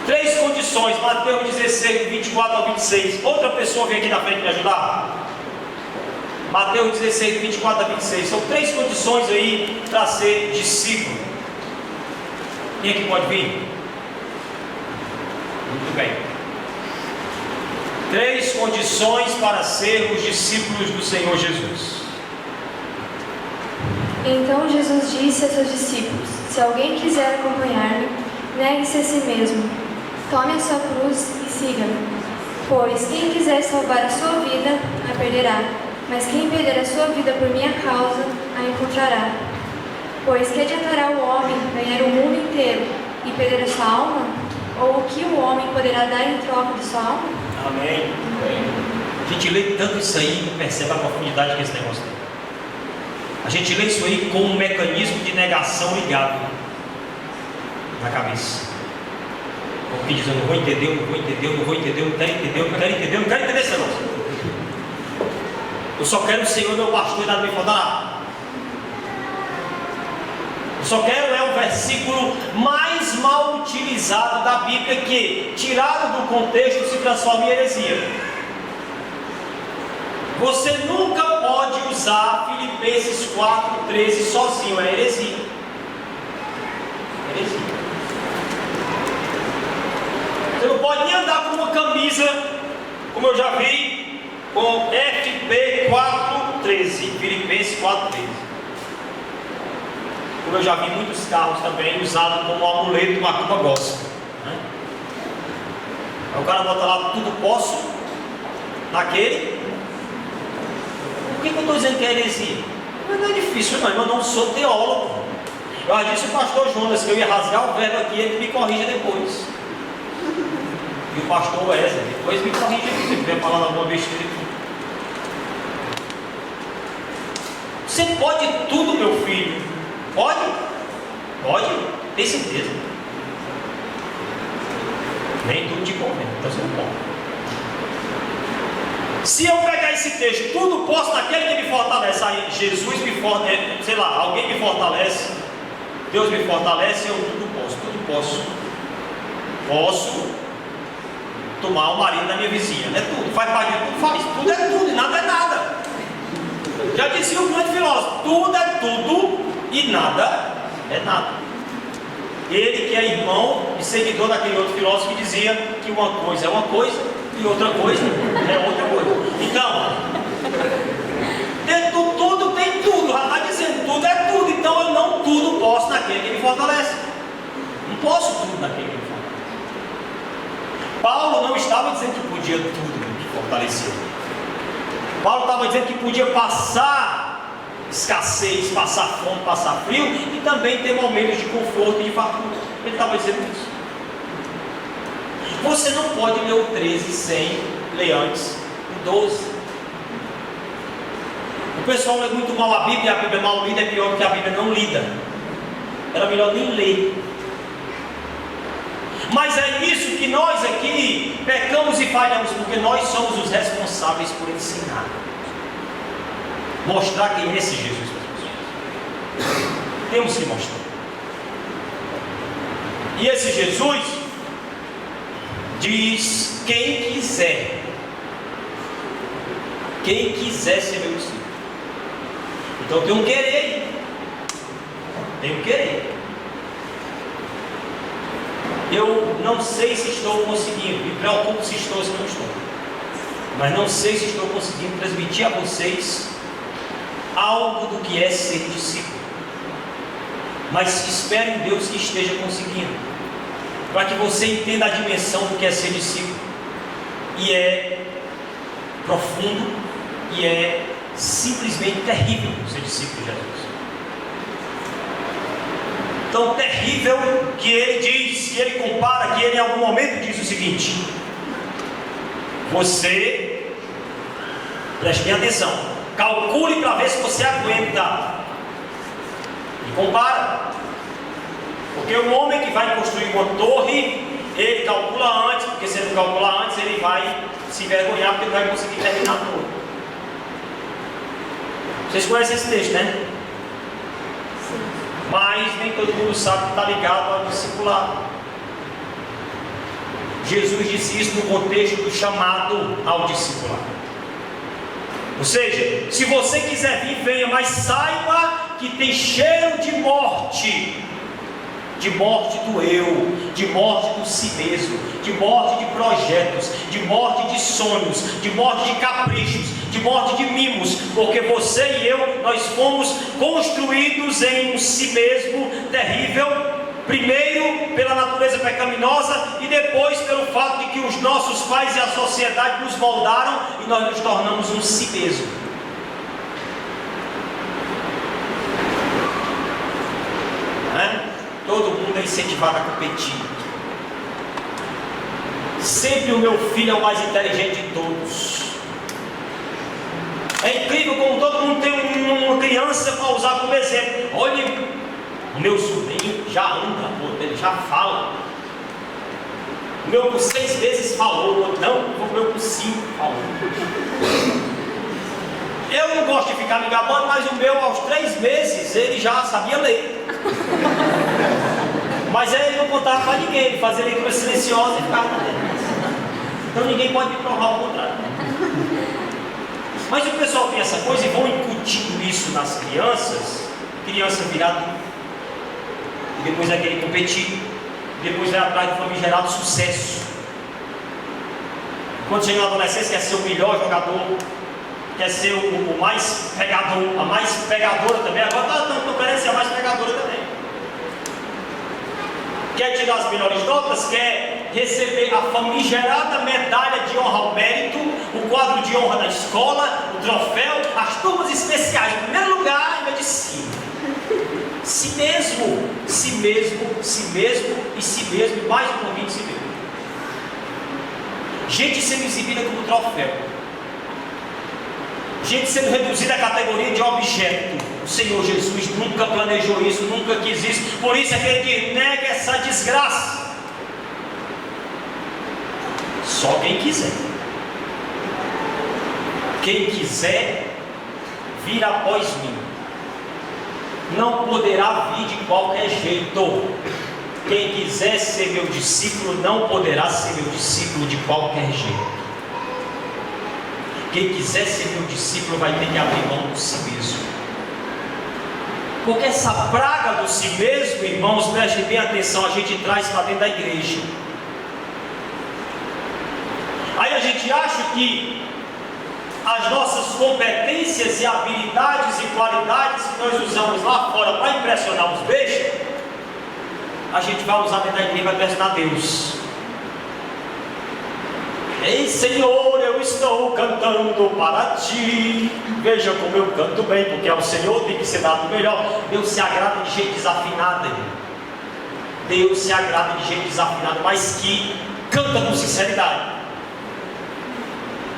3 condições, Mateus 16, 24 ao 26. Outra pessoa vem aqui na frente me ajudar. Mateus 16, 24 a 26. São 3 condições aí para ser discípulo. Quem é que pode vir? Muito bem. 3 condições para sermos discípulos do Senhor Jesus. Então Jesus disse a seus discípulos: se alguém quiser acompanhar-me, negue-se a si mesmo, tome a sua cruz e siga-me. Pois quem quiser salvar a sua vida, a perderá, mas quem perder a sua vida por minha causa, a encontrará. Pois que adiantará o homem ganhar o mundo inteiro e perder a sua alma? Ou o que o homem poderá dar em troca de sua alma? Amém. A gente lê tanto isso aí e não percebe a profundidade que esse negócio tem. A gente lê isso aí com um mecanismo de negação ligado na cabeça. Porque diz: eu não vou entender, eu não vou entender, eu não vou entender, eu não quero entender, eu não quero entender, eu não quero entender esse negócio. Eu só quero o Senhor, meu pastor, e nada me falta nada. Eu só quero o versículo mais mal utilizado da Bíblia, que, tirado do contexto, se transforma em heresia. Você nunca pode usar Filipenses 4,13 sozinho, é heresia. Heresia. Você não pode nem andar com uma camisa, como eu já vi, com FP 4,13, Filipenses 4,13. Como eu já vi muitos carros também usados como amuleto de macumba gospel, né? Aí o cara bota lá: tudo posso naquele. Por que eu estou dizendo que é heresia? Não é difícil não, eu não sou teólogo. Eu já disse ao pastor Jonas que eu ia rasgar o verbo aqui, ele me corrija depois. E o pastor Wesley depois me corrige aqui, se estiver falando alguma besteira. Você pode tudo, meu filho. Pode? Pode? Tem certeza? Nem tudo te convém, então você não pode. Se eu pegar esse texto, tudo posso naquele que me fortalece, aí Jesus me fortalece, sei lá, alguém me fortalece, Deus me fortalece, eu tudo posso. Posso tomar o marido da minha vizinha, é tudo, faz parte de tudo, faz, tudo é tudo e nada é nada. Já dizia o grande filósofo: tudo é tudo e nada é nada. Ele que é irmão e seguidor daquele outro filósofo que dizia que uma coisa é uma coisa e outra coisa é outra coisa. Então, dentro do tudo tem tudo. Já está dizendo: tudo é tudo. Então eu não tudo posso naquele que me fortalece. Não posso tudo naquele que me fortalece. Paulo não estava dizendo que podia tudo me fortalecer. Paulo estava dizendo que podia passar escassez, passar fome, passar frio e também ter momentos de conforto e de fartura. Ele estava dizendo isso. Você não pode ler o 13 sem ler antes o 12. O pessoal lê muito mal a Bíblia, e a Bíblia mal lida é pior do que a Bíblia não lida. Era melhor nem ler. que nós aqui pecamos e falhamos porque nós somos os responsáveis por ensinar, mostrar quem é esse Jesus para as pessoas. Temos que mostrar. E esse Jesus diz: quem quiser ser meu discípulo. Então tem um querer. Tem um querer. Eu não sei se estou conseguindo, me preocupo se estou ou se não estou, mas não sei se estou conseguindo transmitir a vocês algo do que é ser discípulo. Mas espero em Deus que esteja conseguindo, para que você entenda a dimensão do que é ser discípulo. E é profundo, e é simplesmente terrível ser discípulo de Jesus. Tão terrível que ele diz, que ele compara, que ele em algum momento diz o seguinte: você, preste bem atenção, calcule para ver se você aguenta. E compara. Porque o homem que vai construir uma torre, ele calcula antes, porque se ele não calcular antes, ele vai se envergonhar, porque não vai conseguir terminar a torre. Vocês conhecem esse texto, né? Mas nem todo mundo sabe que está ligado ao discipulado. Jesus disse isso no contexto do chamado ao discipulado. Ou seja, se você quiser vir, venha, mas saiba que tem cheiro de morte do eu, de morte do si mesmo, de morte de projetos, de morte de sonhos, de morte de caprichos, de morte de mimos, porque você e eu, nós fomos construídos em um si mesmo terrível, primeiro pela natureza pecaminosa e depois pelo fato de que os nossos pais e a sociedade nos moldaram e nós nos tornamos um si mesmo. Todo mundo é incentivado a competir. Sempre o meu filho é o mais inteligente de todos. É incrível como todo mundo tem uma criança para usar como exemplo. Olha, o meu sobrinho já anda, ele já fala. O meu com 6 meses falou, não, o meu com 5 falou. Eu não gosto de ficar me gabando, mas o meu aos 3 meses ele já sabia ler. Mas ele não contava para ninguém, ele fazia leitura silenciosa e ficava na dentro. Então ninguém pode me provar o contrário. Mas o pessoal tem essa coisa e vão incutindo isso nas crianças. Criança virada, e depois vai querer competir, depois vai atrás do famigerado sucesso. Quando chega na adolescência, quer ser o melhor jogador, quer ser o mais pegador, a mais pegadora também. Agora estão querendo ser a mais pegadora também. Quer tirar as melhores notas, quer receber a famigerada medalha de honra ao mérito, o quadro de honra da escola, o troféu, as turmas especiais, em primeiro lugar, em medicina. Si mesmo, si mesmo, si mesmo e si mesmo, e mais um pouquinho de si mesmo. Gente sendo exibida como troféu. Gente sendo reduzida à categoria de objeto. O Senhor Jesus nunca planejou isso, nunca quis isso. Por isso é que ele diz: nega essa desgraça. Só quem quiser. Quem quiser vir após mim não poderá vir de qualquer jeito. Quem quiser ser meu discípulo não poderá ser meu discípulo de qualquer jeito. Quem quiser ser meu discípulo vai ter que abrir mão de si mesmo. Porque essa praga do si mesmo, irmãos, prestem bem atenção, a gente traz para dentro da igreja. Aí a gente acha que as nossas competências e habilidades e qualidades que nós usamos lá fora para impressionar os bestas, a gente vai usar dentro da igreja para impressionar Deus. Ei, Senhor, eu estou cantando para ti. Veja como eu canto bem, porque ao Senhor tem que ser dado melhor. Deus se agrada de gente desafinada. Deus se agrada de gente desafinada, mas que canta com sinceridade.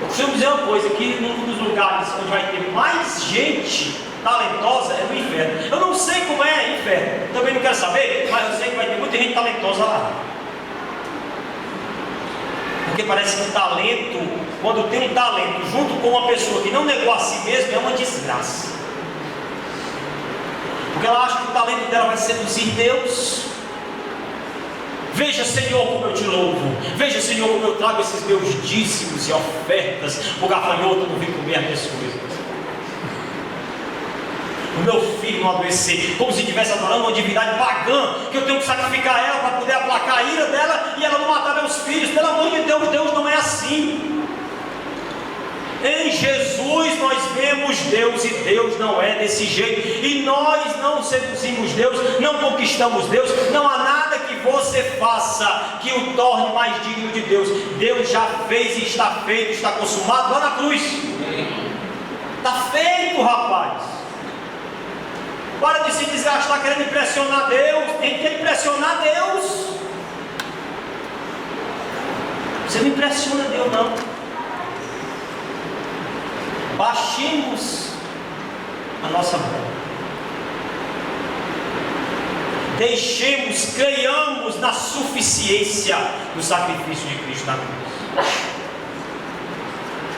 Eu costumo dizer uma coisa, que num dos lugares onde vai ter mais gente talentosa é no inferno. Eu não sei como é inferno, também não quero saber, mas eu sei que vai ter muita gente talentosa lá. Porque parece que o talento, quando tem um talento junto com uma pessoa que não negou a si mesma, é uma desgraça. Porque ela acha que o talento dela vai seduzir Deus. Veja, Senhor, como eu te louvo. Veja, Senhor, como eu trago esses meus dízimos e ofertas. O gafanhoto não vem comer as minhas coisas. O meu filho não adoecer, como se estivesse adorando uma divindade pagã, que eu tenho que sacrificar ela para poder aplacar a ira dela e ela não matar meus filhos. Pelo amor de Deus, Deus não é assim. Em Jesus nós vemos Deus, e Deus não é desse jeito. E nós não seduzimos Deus, não conquistamos Deus. Não há nada que você faça que o torne mais digno de Deus. Deus já fez e está feito, está consumado lá na cruz. Está feito, rapaz. Para de se desgastar querendo impressionar Deus. Tem que impressionar Deus. Você não impressiona Deus, não. Baixemos a nossa mão. Deixemos, creiamos na suficiência do sacrifício de Cristo na cruz.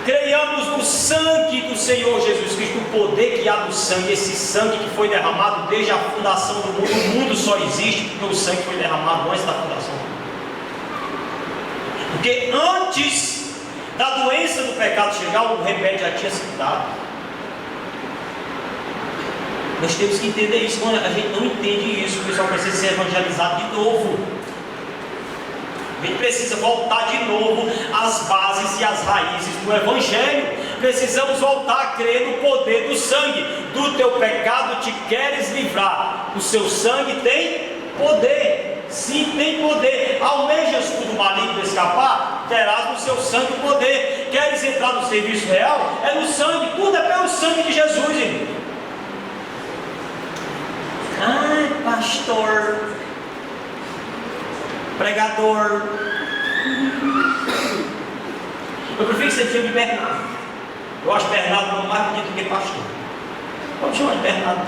Creiamos no sangue do Senhor Jesus Cristo, o poder que há no sangue, esse sangue que foi derramado desde a fundação do mundo. O mundo só existe porque o sangue foi derramado antes da fundação do mundo. Porque antes da doença do pecado chegar, o remédio já tinha sido dado. Nós temos que entender isso. Quando a gente não entende isso, o pessoal precisa ser evangelizado de novo. A gente precisa voltar de novo às bases e às raízes do Evangelho. Precisamos voltar a crer no poder do sangue. Do teu pecado te queres livrar. O seu sangue tem poder. Sim, tem poder. Almejas tu do maligno escapar? Terás no seu sangue poder. Queres entrar no serviço real? É no sangue. Tudo é pelo sangue de Jesus, irmão. Ai, pastor, pregador. Eu prefiro que você chame de Bernardo. Eu acho Bernardo não mais bonito do que pastor. Pode chamar de Bernardo.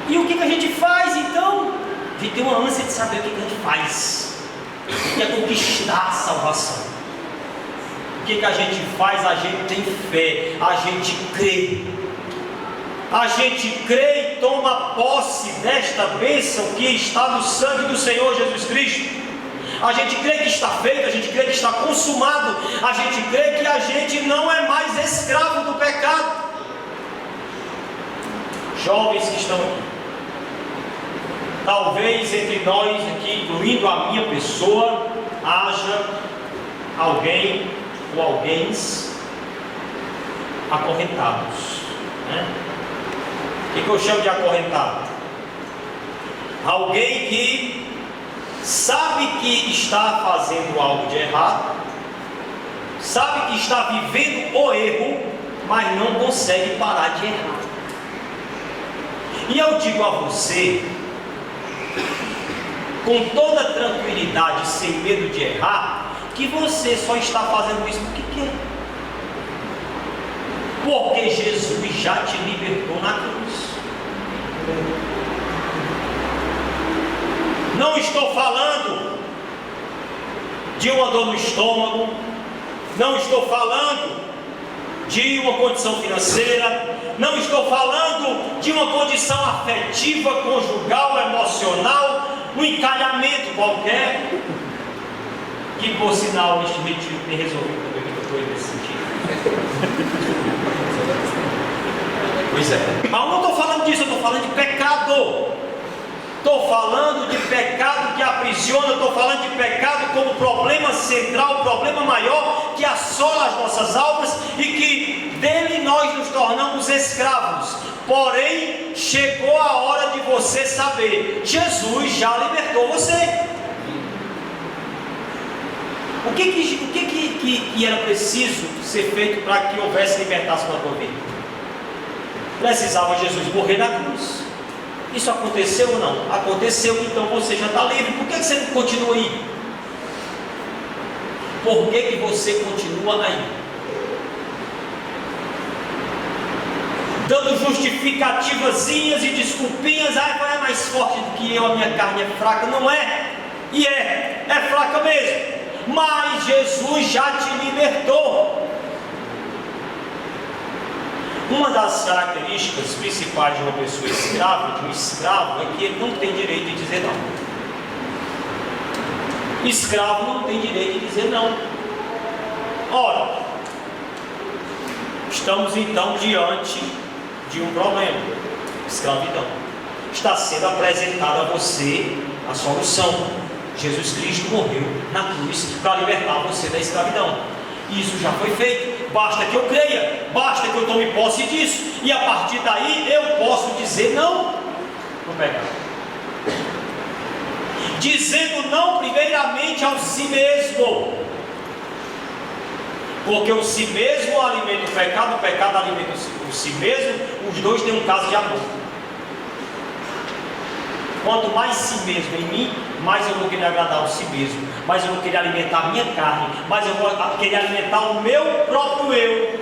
E o que a gente faz então? A gente tem uma ânsia de saber o que a gente faz. A gente quer conquistar a salvação. O que a gente faz? A gente tem fé. A gente crê. A gente crê e toma posse desta bênção que está no sangue do Senhor Jesus Cristo. A gente crê que está feito, a gente crê que está consumado, a gente crê que a gente não é mais escravo do pecado. Jovens que estão aqui, talvez entre nós aqui, incluindo a minha pessoa, haja alguém ou alguéns acorrentados, né? O que eu chamo de acorrentado? Alguém que sabe que está fazendo algo de errado, sabe que está vivendo o erro, mas não consegue parar de errar. E eu digo a você, com toda tranquilidade, sem medo de errar, que você só está fazendo isso porque quer. Porque Jesus já te libertou na cruz. Não estou falando de uma dor no estômago, não estou falando de uma condição financeira, não estou falando de uma condição afetiva, conjugal, emocional, um encalhamento qualquer, que por sinal este retiro tem resolvido também muita coisa nesse sentido. Pois é. Mas eu não estou falando disso, eu estou falando de pecado. Estou falando de pecado que aprisiona, estou falando de pecado como problema central, problema maior que assola as nossas almas e que dele nós nos tornamos escravos. Porém, chegou a hora de você saber, Jesus já libertou você. O que era preciso ser feito para que houvesse libertação na tua vida? Precisava Jesus morrer na cruz. Isso aconteceu ou não? Aconteceu, então você já está livre. Por que você não continua aí? Por que você continua aí? Dando justificativazinhas e desculpinhas. Ah, é mais forte do que eu, a minha carne é fraca. Não é? E é fraca mesmo. mas Jesus já te libertou. Uma das características principais de uma pessoa escrava, de um escravo, é que ele não tem direito de dizer não. Escravo não tem direito de dizer não. Ora, estamos então diante de um problema: escravidão. Está sendo apresentada a você a solução. Jesus Cristo morreu na cruz para libertar você da escravidão. Isso já foi feito. Basta que eu creia, basta que eu tome posse disso, e a partir daí eu posso dizer não no pecado. Dizendo não primeiramente ao si mesmo, porque o si mesmo alimenta o pecado alimenta o si mesmo. Os dois têm um caso de amor. Quanto mais si mesmo em mim, mais eu vou querer agradar o si mesmo, mais eu vou querer alimentar a minha carne, mais eu vou querer alimentar o meu próprio eu,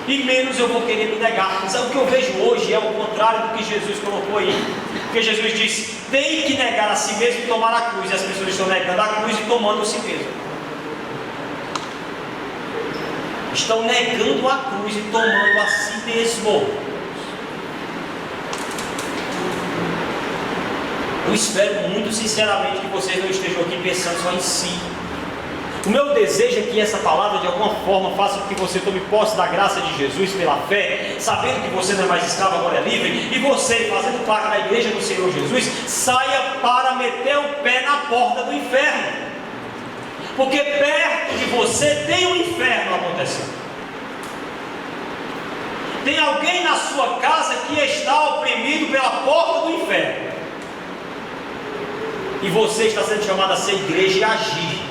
e menos eu vou querer me negar. Mas o que eu vejo hoje é o contrário do que Jesus colocou aí. Porque Jesus disse: tem que negar a si mesmo e tomar a cruz. E as pessoas estão negando a cruz e tomando a si mesmo. Estão negando a cruz e tomando a si mesmo. Eu espero muito sinceramente que vocês não estejam aqui pensando só em si. O meu desejo é que essa palavra de alguma forma faça com que você tome posse da graça de Jesus pela fé, sabendo que você não é mais escravo, agora é livre, e você, fazendo parte da igreja do Senhor Jesus, saia para meter o pé na porta do inferno, porque perto de você tem um inferno acontecendo. Tem alguém na sua casa que está oprimido pela porta do inferno, e você está sendo chamado a ser igreja e agir.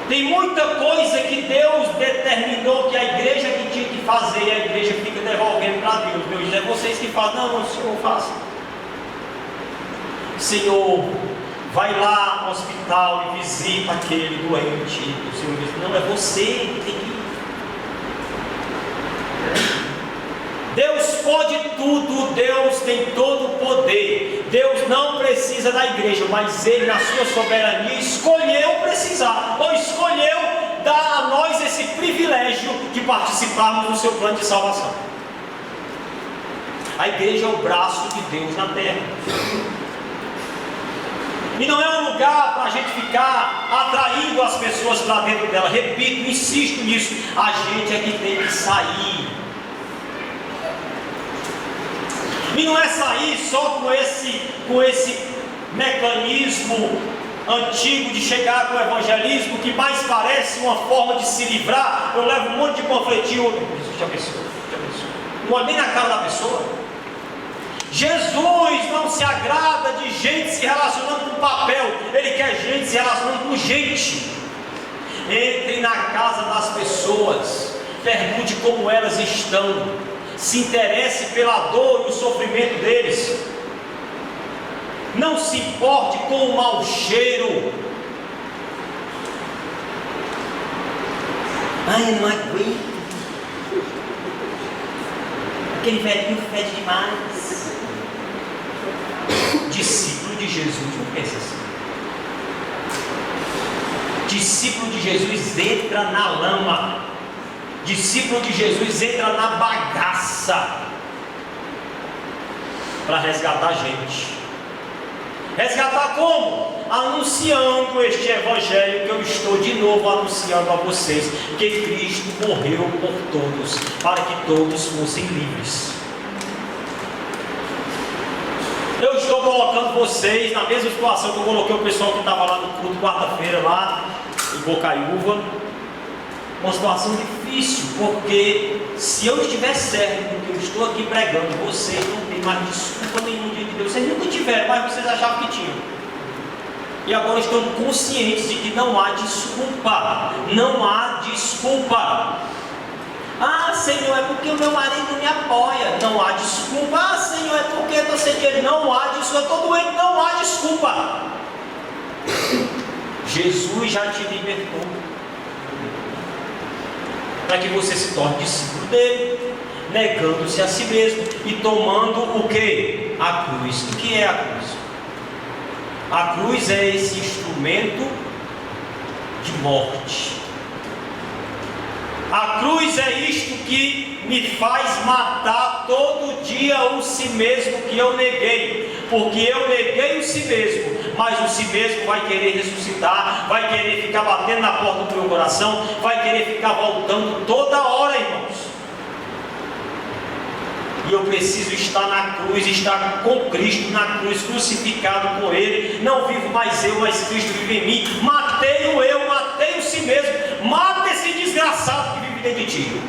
Tem muita coisa que Deus determinou que a igreja que tinha que fazer, e a igreja fica devolvendo para Deus. Deus diz: é vocês que fazem. Não, o Senhor faz. Senhor, vai lá no hospital e visita aquele doente. O Senhor diz: não, é você que tem que ir. Deus pode tudo, Deus tem todo o poder. Deus não precisa da igreja, mas Ele, na sua soberania, escolheu precisar, ou escolheu dar a nós esse privilégio de participarmos do seu plano de salvação. A igreja é o braço de Deus na terra. E não é um lugar para a gente ficar atraindo as pessoas para dentro dela. Repito, insisto nisso. A gente é que tem que sair. E não é sair só com esse mecanismo antigo de chegar com o evangelismo, que mais parece uma forma de se livrar. Eu levo um monte de panfletinho. Jesus te abençoe, te abençoe. Não olha nem na cara da pessoa. Jesus não se agrada de gente se relacionando com papel. Ele quer gente se relacionando com gente. Entre na casa das pessoas, pergunte como elas estão, se interesse pela dor e o sofrimento deles. Não se importe com o mau cheiro. Ai, eu não aguento. Aquele velhinho fede demais. Discípulo de Jesus não pensa assim. Discípulo de Jesus entra na lama. Discípulo de Jesus entra na bagaça para resgatar a gente. Resgatar como? Anunciando este evangelho que eu estou de novo anunciando a vocês, que Cristo morreu por todos, para que todos fossem livres. Eu estou colocando vocês na mesma situação que eu coloquei o pessoal que estava lá no culto quarta-feira, lá em Bocaiúva. Uma situação difícil, porque se eu estiver certo do que eu estou aqui pregando, vocês não têm mais desculpa nenhuma diante de Deus. Vocês nunca tiveram, mas vocês achavam que tinham. E agora estão conscientes de que não há desculpa. Não há desculpa. Ah, Senhor, é porque o meu marido me apoia. Não há desculpa. Ah, Senhor, é porque eu estou sem dinheiro. Não há desculpa. Eu estou doente. Não há desculpa. Jesus já te libertou para que você se torne discípulo dele. negando-se a si mesmo e tomando o que? A cruz. O que é a cruz? A cruz é esse instrumento de morte. A cruz é isto que me faz matar todo dia o si mesmo que eu neguei, porque eu neguei o si mesmo, mas o si mesmo vai querer ressuscitar, vai querer ficar batendo na porta do meu coração, vai querer ficar voltando toda hora, irmãos. E eu preciso estar na cruz, estar com Cristo na cruz, crucificado com Ele. Não vivo mais eu, mas Cristo vive em mim. Matei o eu, matei o si mesmo. Mata esse desgraçado que vive dentro de ti.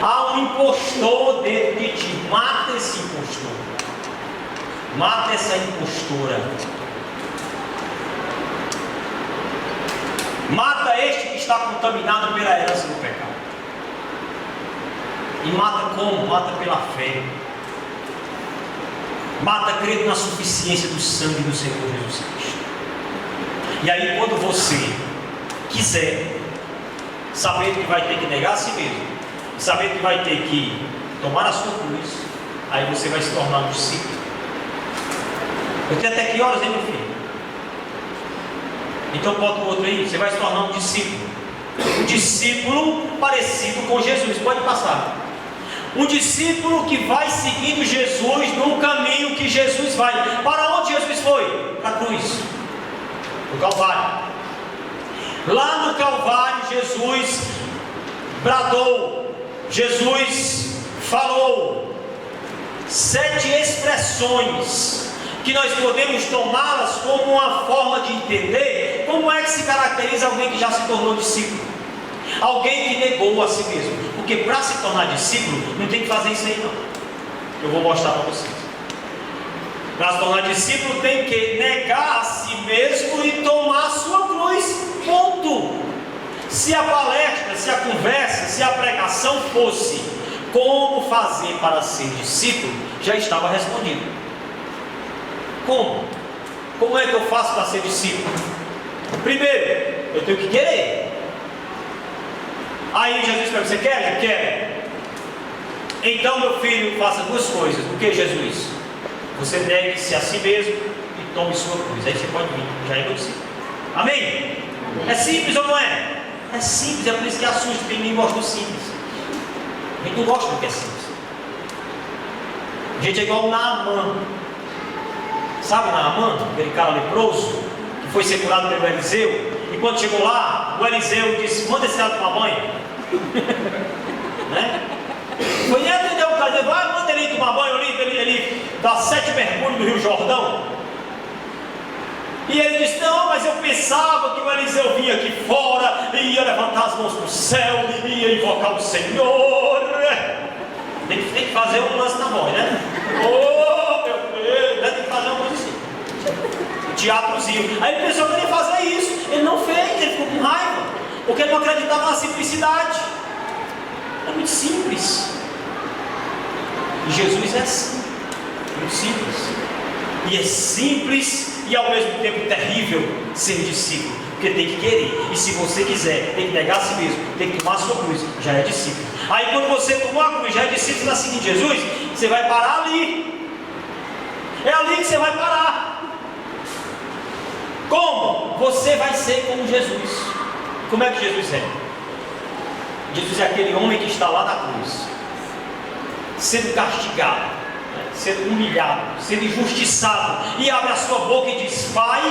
Há um impostor dentro de ti. Mata esse impostor. Mata essa impostora. Mata este que está contaminado pela herança do pecado. E mata como? Mata pela fé. Mata crendo na suficiência do sangue do Senhor Jesus Cristo. E aí quando você quiser, sabendo que vai ter que negar a si mesmo, sabendo que vai ter que tomar a sua cruz, aí você vai se tornar um discípulo. Eu tenho até que horas, hein, meu filho? Então bota o outro aí. Você vai se tornar um discípulo. Um discípulo parecido com Jesus. Pode passar. Um discípulo que vai seguindo Jesus no caminho que Jesus vai. Para onde Jesus foi? Para a cruz, no Calvário. Lá no Calvário Jesus bradou, Jesus falou 7 expressões que nós podemos tomá-las como uma forma de entender como é que se caracteriza alguém que já se tornou discípulo. Alguém que negou a si mesmo. Porque para se tornar discípulo, não tem que fazer isso aí não. Eu vou mostrar para vocês. Para se tornar discípulo tem que negar a si mesmo e tomar a sua cruz. Ponto. Se a palestra, se a conversa, se a pregação fosse como fazer para ser discípulo, já estava respondido. Como? Como é que eu faço para ser discípulo? Primeiro, eu tenho que querer. Aí Jesus pergunta: você quer? Quer. Então, meu filho, faça 2 coisas. O que, Jesus? Você negue-se a si mesmo e tome sua cruz. Aí você pode vir, já é meu discípulo. Amém? É simples ou não é? É simples, é por isso que assusta, porque ninguém gosta do simples. A gente não gosta do que é simples. A gente é igual o Naamã. Sabe o Naamã? Aquele cara leproso que foi ser curado pelo Eliseu. E quando chegou lá, o Eliseu disse: manda esse cara tomar banho. Né? Foi entendeu o cara, vai, manda ele tomar banho, ele dá 7 mergulhos no Rio Jordão. E ele disse: não, mas eu pensava que o Eliseu vinha aqui fora e ia levantar as mãos para o céu e ia invocar o Senhor. Tem que fazer um lance na voz, né? Oh, meu Deus, tem que fazer uma coisa assim. Teatrozinho. Aí ele pensou que ele ia fazer isso. Ele não fez, ele ficou com raiva, porque ele não acreditava na simplicidade. É muito simples. E Jesus é assim, muito simples. E é simples e ao mesmo tempo terrível ser discípulo, porque tem que querer. E se você quiser, tem que negar a si mesmo, tem que tomar a sua cruz, já é discípulo. Aí quando você tomou a cruz, já é discípulo na seguinte: Jesus, você vai parar ali. É ali que você vai parar. Como? Você vai ser como Jesus. Como é que Jesus é? Jesus é aquele homem que está lá na cruz, sendo castigado, sendo humilhado, sendo injustiçado, e abre a sua boca e diz: Pai,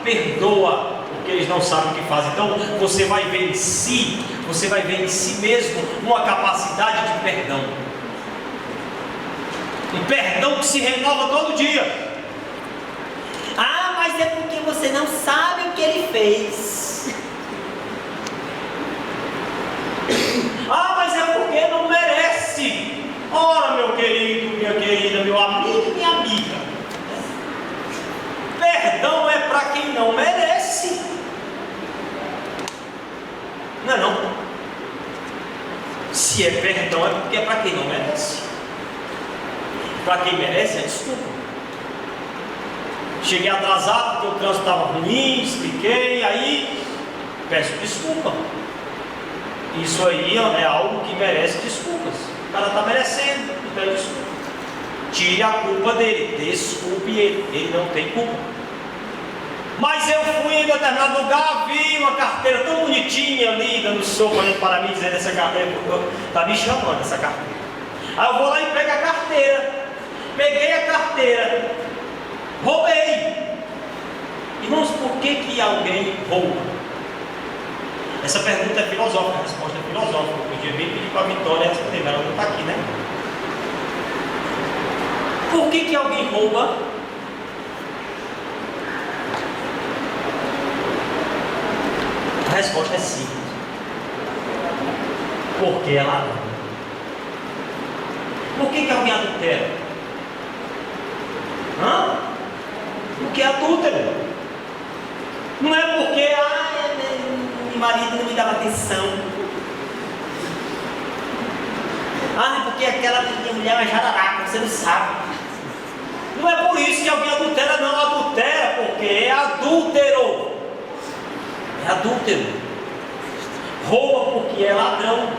perdoa, porque eles não sabem o que fazem. Então você vai ver em si, você vai ver em si mesmo uma capacidade de perdão, um perdão que se renova todo dia. Ah, mas é porque você não sabe o que ele fez. Ah, mas é porque não merece. Ora, meu querido, minha querida, meu amigo e minha amiga, perdão é para quem não merece. Não é não? Se é perdão é porque é para quem não merece. Para quem merece é desculpa. Cheguei atrasado porque o trânsito estava ruim, expliquei, aí peço desculpa. Isso aí é algo que merece desculpas. O cara está merecendo, então desculpa. Tire a culpa dele, desculpe ele não tem culpa. Mas eu fui em determinado lugar, vi uma carteira tão bonitinha ali, dando soco olhando para mim, dizendo essa carteira, está me chamando essa carteira. Aí eu vou lá e pego a carteira. Peguei a carteira, roubei. Irmãos, por que alguém rouba? Essa pergunta é filosófica, a resposta é filosófica. Eu podia bem pedir para a Vitória responder, mas ela não está aqui, né? Por que alguém rouba? A resposta é simples. Porque é ladrão. Por que alguém adultera? Porque é adúltero. Não é porque meu marido não me dava atenção. Porque aquela minha mulher é jararaca, você não sabe. Não é por isso que alguém adultera, não. Adultera porque é adúltero. É adúltero. Rouba porque é ladrão.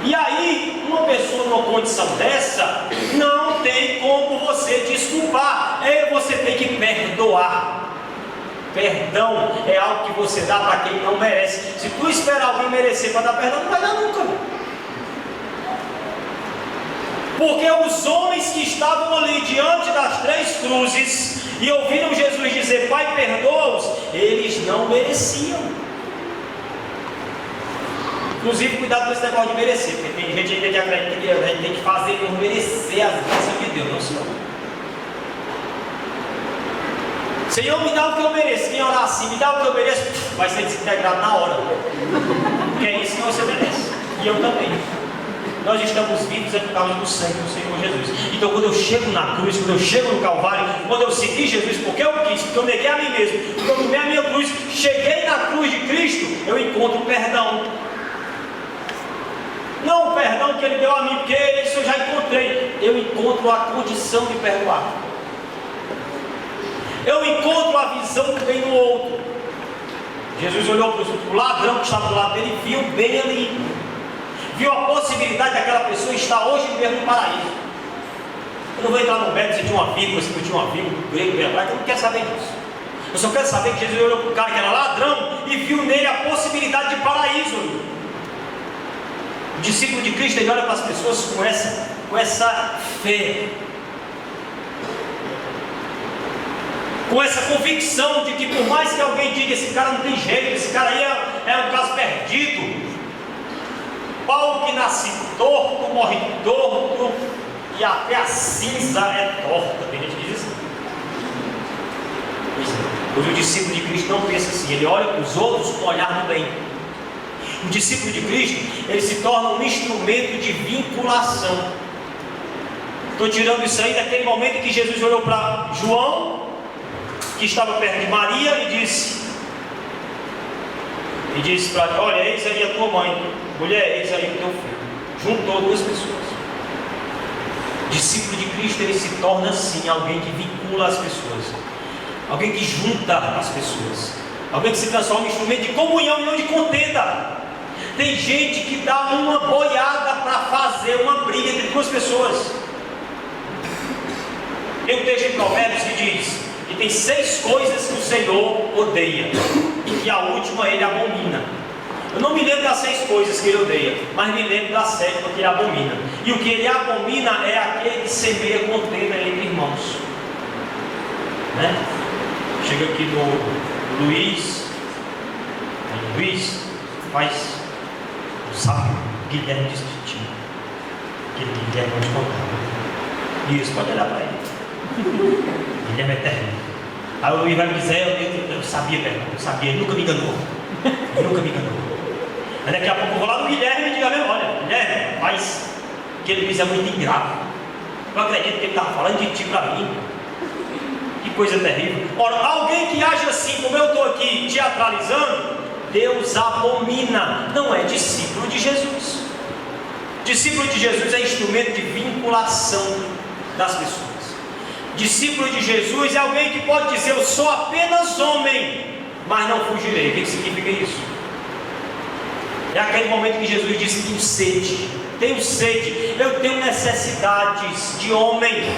E aí, uma pessoa numa condição dessa, não tem como você desculpar. Você tem que perdoar. Perdão é algo que você dá para quem não merece. Se tu esperar alguém merecer para dar perdão, não vai dar nunca. Porque os homens que estavam ali diante das 3 cruzes e ouviram Jesus dizer, Pai, perdoa-os, eles não mereciam. Inclusive, cuidado com esse negócio de merecer, porque tem gente ainda que acredita que a gente tem que fazer por merecer as bênçãos de Deus, não, Senhor. Senhor, me dá o que eu mereço. Quem orar assim, me dá o que eu mereço, vai ser desintegrado na hora. Porque é isso que você merece. E eu também. Nós estamos vivos por causa do sangue do Senhor Jesus. Então, quando eu chego na cruz, quando eu chego no Calvário, quando eu segui Jesus, porque eu quis, porque eu neguei a mim mesmo, porque eu tomei a minha cruz, cheguei na cruz de Cristo, eu encontro perdão. Não o perdão que Ele deu a mim, porque isso eu já encontrei. Eu encontro a condição de perdoar. Eu encontro a visão que vem no outro. Jesus olhou para o ladrão que estava do lado dele e viu bem ali. Viu a possibilidade daquela pessoa estar hoje mesmo no paraíso. Eu não vou entrar no mérito se tinha uma vírgula, se não tinha uma vírgula, grego, hebraico, eu não quero saber disso. Eu só quero saber que Jesus olhou para o cara que era ladrão e viu nele a possibilidade de paraíso. O discípulo de Cristo, ele olha para as pessoas com essa fé, com essa convicção de que por mais que alguém diga, esse cara não tem jeito, esse cara aí é um caso perdido, pau que nasce torto, morre torto, e até a cinza é torta. Tem gente que diz assim. Pois o discípulo de Cristo não pensa assim, ele olha para os outros com o olhar do bem. O discípulo de Cristo, ele se torna um instrumento de vinculação. Estou tirando isso aí daquele momento em que Jesus olhou para João, que estava perto de Maria, e disse para ela, olha, eis aí a tua mãe, mulher, eis aí o teu filho. Juntou 2 pessoas. O discípulo de Cristo, ele se torna assim, alguém que vincula as pessoas, alguém que junta as pessoas, alguém que se transforma em instrumento de comunhão e não de contenda. Tem gente que dá uma boiada para fazer uma briga entre 2 pessoas. Tem um texto em Provérbios que diz que tem 6 coisas que o Senhor odeia e que a última ele abomina. Eu não me lembro das 6 coisas que ele odeia, mas me lembro da 7ª que ele abomina. E o que ele abomina é aquele que semeia contenda entre irmãos, né? Chega aqui no Luiz faz, sabe, Guilherme disse que tinha, aquele Guilherme não te contava. Isso, pode olhar para ele. Guilherme é terrível. Aí o Luiz vai me dizer, eu sabia, eu sabia, ele nunca me enganou. Aí daqui a pouco eu vou lá no Guilherme e digo mesmo, olha, Guilherme, mas aquele Luiz é muito ingrato. Eu acredito que ele estava falando de ti para mim. Que coisa terrível. Ora, alguém que age assim, como eu estou aqui teatralizando, Deus abomina. Não é discípulo de Jesus. Discípulo de Jesus é instrumento de vinculação das pessoas. Discípulo de Jesus é alguém que pode dizer, eu sou apenas homem, mas não fugirei. O que significa isso? É aquele momento que Jesus disse: tenho sede, eu tenho necessidades de homem,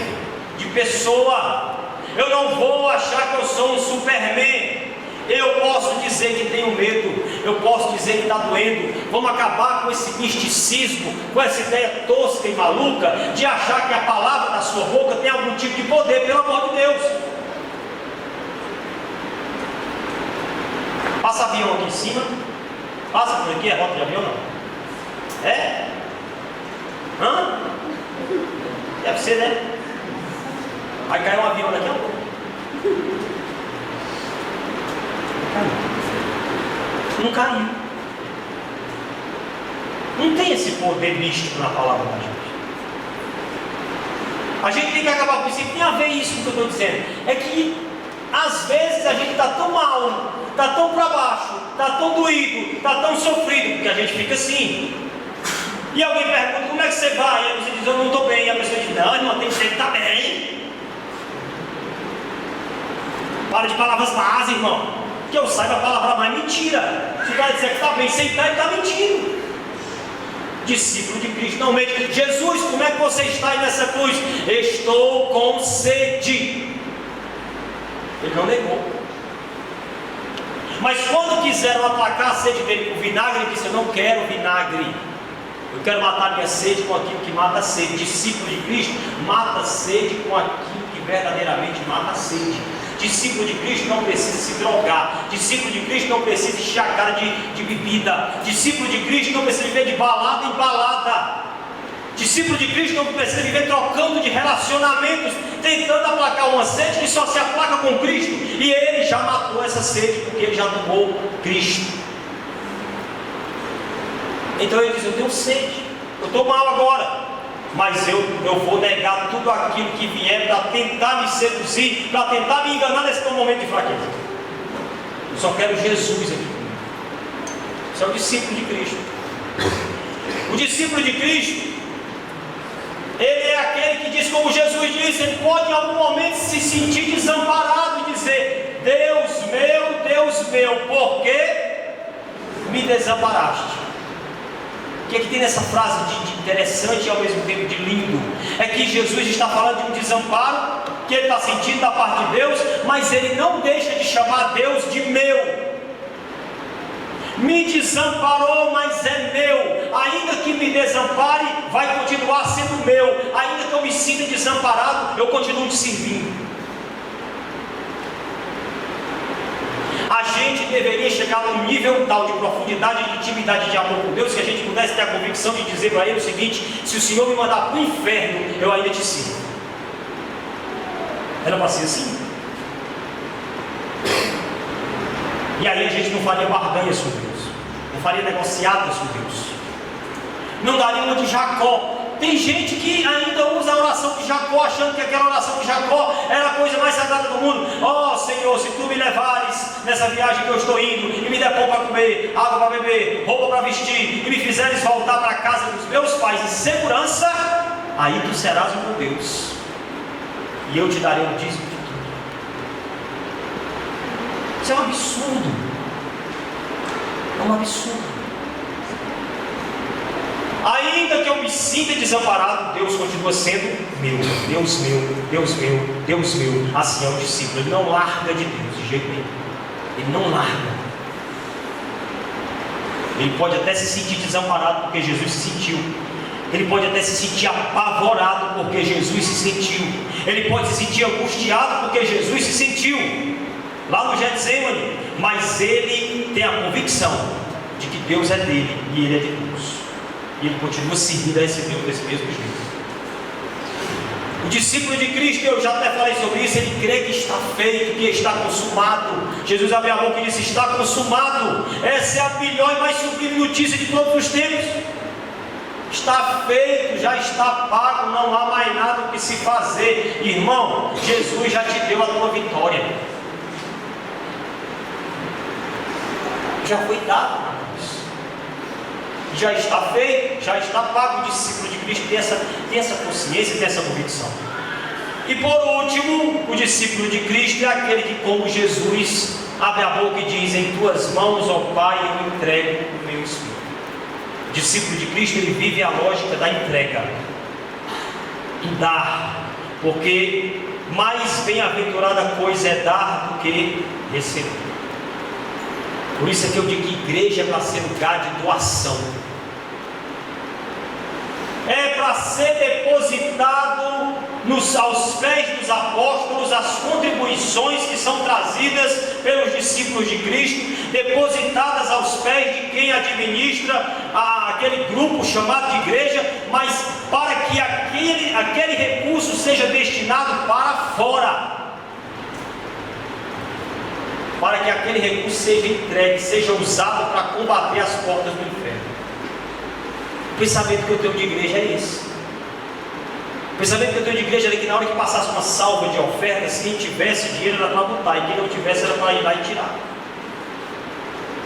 de pessoa. Eu não vou achar que eu sou um Superman. Eu posso dizer que tenho medo, eu posso dizer que está doendo. Vamos acabar com esse misticismo, com essa ideia tosca e maluca de achar que a palavra da sua boca tem algum tipo de poder, pelo amor de Deus. Passa avião aqui em cima. Passa por aqui, é rota de avião não? É? Hã? Deve ser, né? Vai cair um avião daqui a pouco. Não caiu. Não tem esse poder místico na palavra da gente. A gente tem que acabar com isso. Tem a ver isso com o que eu estou dizendo. É que às vezes a gente está tão mal, está tão para baixo, está tão doído, está tão sofrido, porque a gente fica assim. E alguém pergunta: como é que você vai? E aí você diz: eu não estou bem. E a pessoa diz: não, irmão, tem que estar bem. Para de palavras más, irmão. Que eu saiba, a palavra mais mentira. Se vai dizer que está bem sem estar, ele está mentindo. Discípulo de Cristo não mente. Jesus, como é que você está aí nessa cruz? Estou com sede. Ele não negou. Mas quando quiseram atacar a sede dele com vinagre, ele disse: eu não quero vinagre. Eu quero matar minha sede com aquilo que mata a sede. Discípulo de Cristo mata a sede com aquilo que verdadeiramente mata a sede. Discípulo de Cristo não precisa se drogar. Discípulo de Cristo não precisa encher a cara de bebida. Discípulo de Cristo não precisa viver de balada em balada. Discípulo de Cristo não precisa viver trocando de relacionamentos, tentando aplacar uma sede que só se aplaca com Cristo. E ele já matou essa sede, porque ele já tomou Cristo. Então ele diz: eu tenho sede, eu estou mal agora, mas eu vou negar tudo aquilo que vier para tentar me seduzir, para tentar me enganar nesse meu momento de fraqueza. Eu só quero Jesus aqui. Isso é o discípulo de Cristo. O discípulo de Cristo, ele é aquele que diz, como Jesus disse, ele pode em algum momento se sentir desamparado e dizer: Deus meu, por que me desamparaste? O que é que tem nessa frase de interessante e ao mesmo tempo de lindo? É que Jesus está falando de um desamparo que ele está sentindo da parte de Deus, mas ele não deixa de chamar Deus de meu. Me desamparou, mas é meu. Ainda que me desampare, vai continuar sendo meu. Ainda que eu me sinta desamparado, eu continuo te servindo. A gente deveria chegar num nível tal de profundidade, de intimidade, de amor com Deus, que a gente pudesse ter a convicção de dizer para Ele o seguinte: se o Senhor me mandar para o inferno, eu ainda te sirvo. Era para ser assim. E aí a gente não faria barganhas com Deus, não faria negociatas com Deus, não daria uma de Jacó. Tem gente que ainda usa a oração de Jacó, achando que aquela oração de Jacó era a coisa mais sagrada do mundo. Ó Senhor, se tu me levares nessa viagem que eu estou indo, e me der pão para comer, água para beber, roupa para vestir, e me fizeres voltar para a casa dos meus pais em segurança, aí tu serás o meu Deus, e eu te darei o dízimo de tudo. Isso é um absurdo. É um absurdo. Ainda que eu me sinta desamparado, Deus continua sendo meu. Deus meu, Deus meu, Deus meu. Assim é o discípulo. Ele não larga de Deus de jeito nenhum. Ele não larga. Ele pode até se sentir desamparado porque Jesus se sentiu. Ele pode até se sentir apavorado porque Jesus se sentiu. Ele pode se sentir angustiado porque Jesus se sentiu lá no Getsemane. Mas ele tem a convicção de que Deus é dele e ele é de Deus. E ele continua seguindo a esse Deus desse mesmo jeito. O discípulo de Cristo, eu já até falei sobre isso, ele crê que está feito, que está consumado. Jesus abriu a boca e disse: está consumado. Essa é a melhor e mais sublime notícia de todos os tempos. Está feito, já está pago, não há mais nada o que se fazer. Irmão, Jesus já te deu a tua vitória. Já foi dado. Já está feito, já está pago. O discípulo de Cristo tem essa consciência, tem essa convicção. E por último, o discípulo de Cristo é aquele que, como Jesus, abre a boca e diz: em tuas mãos, ó Pai, eu entrego o meu espírito. O discípulo de Cristo, ele vive a lógica da entrega, do dar, porque mais bem-aventurada coisa é dar do que receber. Por isso é que eu digo que igreja é para ser lugar de doação, é para ser depositado aos pés dos apóstolos as contribuições que são trazidas pelos discípulos de Cristo, depositadas aos pés de quem administra aquele grupo chamado de igreja, mas para que aquele recurso seja destinado para fora, para que aquele recurso seja entregue, seja usado para combater as portas do inferno. O pensamento que eu tenho de igreja é esse. O pensamento que eu tenho de igreja é que na hora que passasse uma salva de ofertas, quem tivesse dinheiro era para botar, e quem não tivesse era para ir lá e tirar.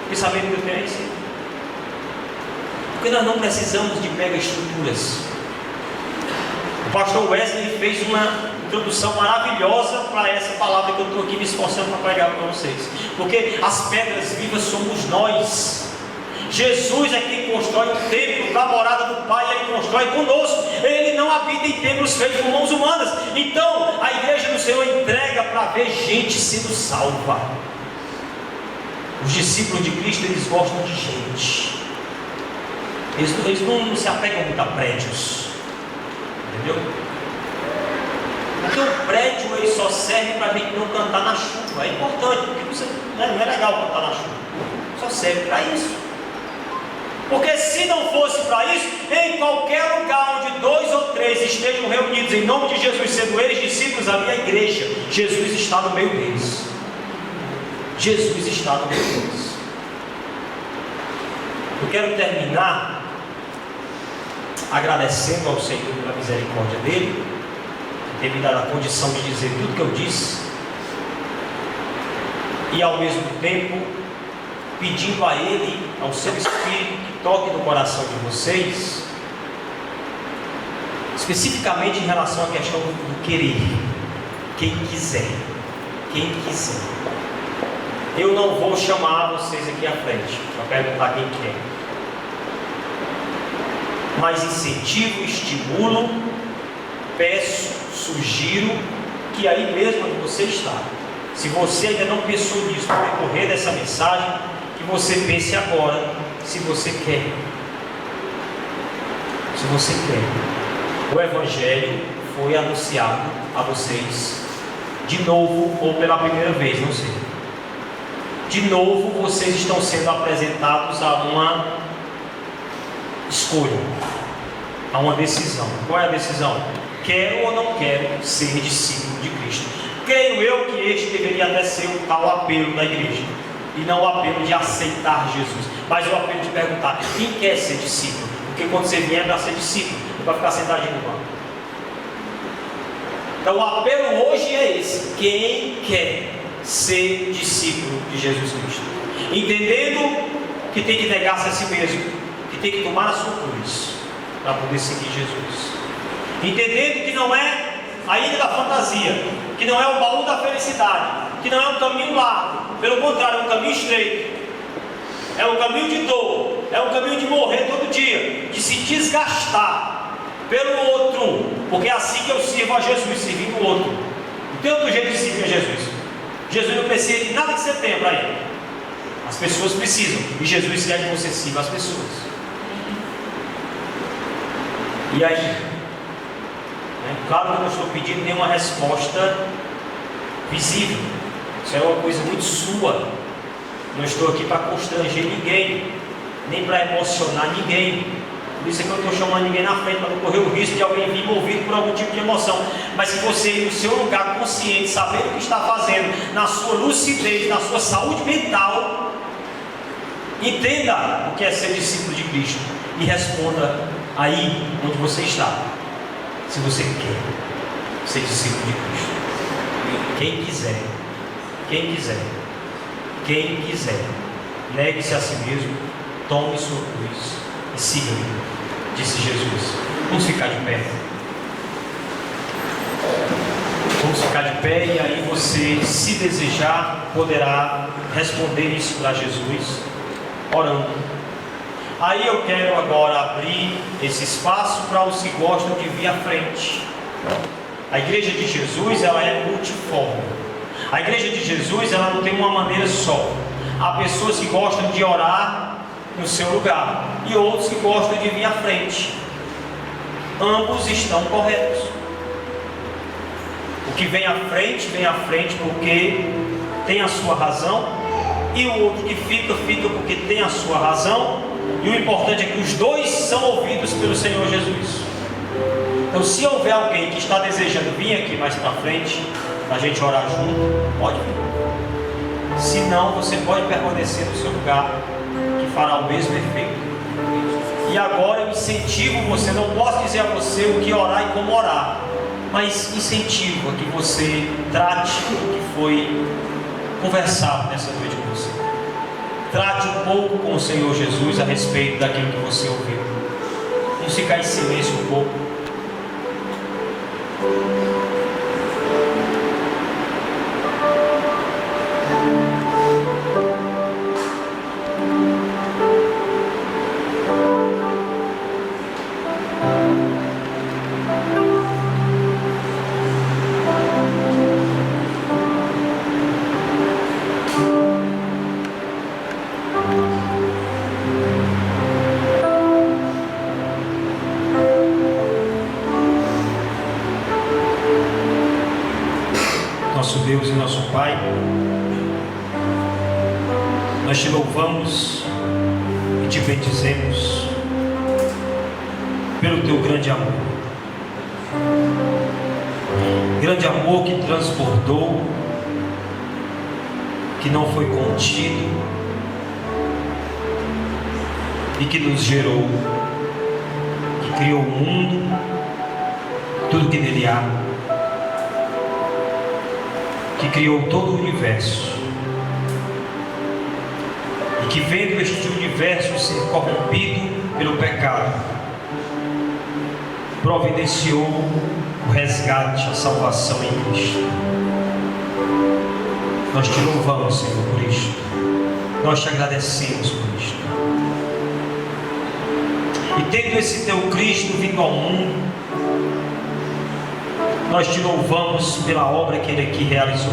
O pensamento que eu tenho é esse. Porque nós não precisamos de mega estruturas. O pastor Wesley fez uma introdução maravilhosa para essa palavra que eu estou aqui me esforçando para pregar para vocês. Porque as pedras vivas somos nós. Jesus é quem constrói o templo da morada do Pai, Ele constrói conosco. Ele não habita em templos feitos com mãos humanas. Então, a igreja do Senhor entrega para ver gente sendo salva. Os discípulos de Cristo, eles gostam de gente. Eles não se apegam muito a prédios. Entendeu? Porque o prédio ele só serve para a gente não cantar na chuva. É importante, porque não é legal cantar na chuva. Só serve para isso. Porque se não fosse para isso, em qualquer lugar onde 2 ou 3 estejam reunidos em nome de Jesus, sendo eles discípulos, ali é a igreja. Jesus está no meio deles. Jesus está no meio deles. Eu quero terminar agradecendo ao Senhor pela misericórdia dele, ter me dado a condição de dizer tudo que eu disse, e ao mesmo tempo pedindo a Ele, ao seu Espírito, que toque no coração de vocês, especificamente em relação à questão do querer. Quem quiser, eu não vou chamar vocês aqui à frente para perguntar quem quer, mas incentivo, estimulo, peço, sugiro que aí mesmo onde você está, se você ainda não pensou nisso no decorrer dessa mensagem, que você pense agora, se você quer. Se você quer. O Evangelho foi anunciado a vocês de novo ou pela primeira vez, não sei. De novo vocês estão sendo apresentados a uma escolha, a uma decisão. Qual é a decisão? Quero ou não quero ser discípulo de Cristo? Creio eu que este deveria até ser o tal apelo da igreja, e não o apelo de aceitar Jesus, mas o apelo de perguntar: quem quer ser discípulo? Porque quando você vier para ser discípulo, não vai ficar sentadinho no banco. Então o apelo hoje é esse: quem quer ser discípulo de Jesus Cristo? Entendendo que tem que negar-se a si mesmo, que tem que tomar a sua cruz para poder seguir Jesus. Entendendo que não é a ilha da fantasia, que não é o baú da felicidade, que não é um caminho largo, pelo contrário, é um caminho estreito, é um caminho de dor, é um caminho de morrer todo dia, de se desgastar pelo outro, porque é assim que eu sirvo a Jesus, servindo o outro. Não tem outro jeito de servir a Jesus. Jesus não precisa de nada que você tenha para ele. As pessoas precisam, e Jesus quer que você sirva as pessoas. E aí? Claro que eu não estou pedindo nenhuma resposta visível. Isso é uma coisa muito sua. Não estou aqui para constranger ninguém, nem para emocionar ninguém. Por isso é que eu não estou chamando ninguém na frente, para não correr o risco de alguém vir movido por algum tipo de emoção. Mas se você ir no seu lugar consciente, sabendo o que está fazendo, na sua lucidez, na sua saúde mental, entenda o que é ser discípulo de Cristo e responda aí onde você está. Se você quer ser discípulo de Cristo. Quem quiser, negue-se a si mesmo, tome sua cruz e siga-me, disse Jesus. Vamos ficar de pé. Vamos ficar de pé, e aí você, se desejar, poderá responder isso para Jesus, orando. Aí eu quero agora abrir esse espaço para os que gostam de vir à frente. A igreja de Jesus, ela é multiforme. A igreja de Jesus, ela não tem uma maneira só. Há pessoas que gostam de orar no seu lugar e outros que gostam de vir à frente. Ambos estão corretos. O que vem à frente porque tem a sua razão, e o outro que fica porque tem a sua razão. E o importante é que os dois são ouvidos pelo Senhor Jesus. Então, se houver alguém que está desejando vir aqui mais para frente, para a gente orar junto, pode vir. Se não, você pode permanecer no seu lugar, que fará o mesmo efeito. E agora eu incentivo você, não posso dizer a você o que orar e como orar, mas incentivo a que você trate o que foi conversado nessa noite com você. Trate um pouco com o Senhor Jesus a respeito daquilo que você ouviu. Vamos ficar em silêncio um pouco. Nosso Deus e nosso Pai, nós te louvamos e te bendizemos pelo teu grande amor que transbordou, que não foi contido e que nos gerou, que criou o mundo, tudo que nele há, que criou todo o universo, e que, vendo este universo ser corrompido pelo pecado, providenciou o resgate, a salvação em Cristo. Nós te louvamos, Senhor, por isto. Nós te agradecemos por isto. E tendo esse teu Cristo vindo ao mundo, nós te louvamos pela obra que Ele aqui realizou.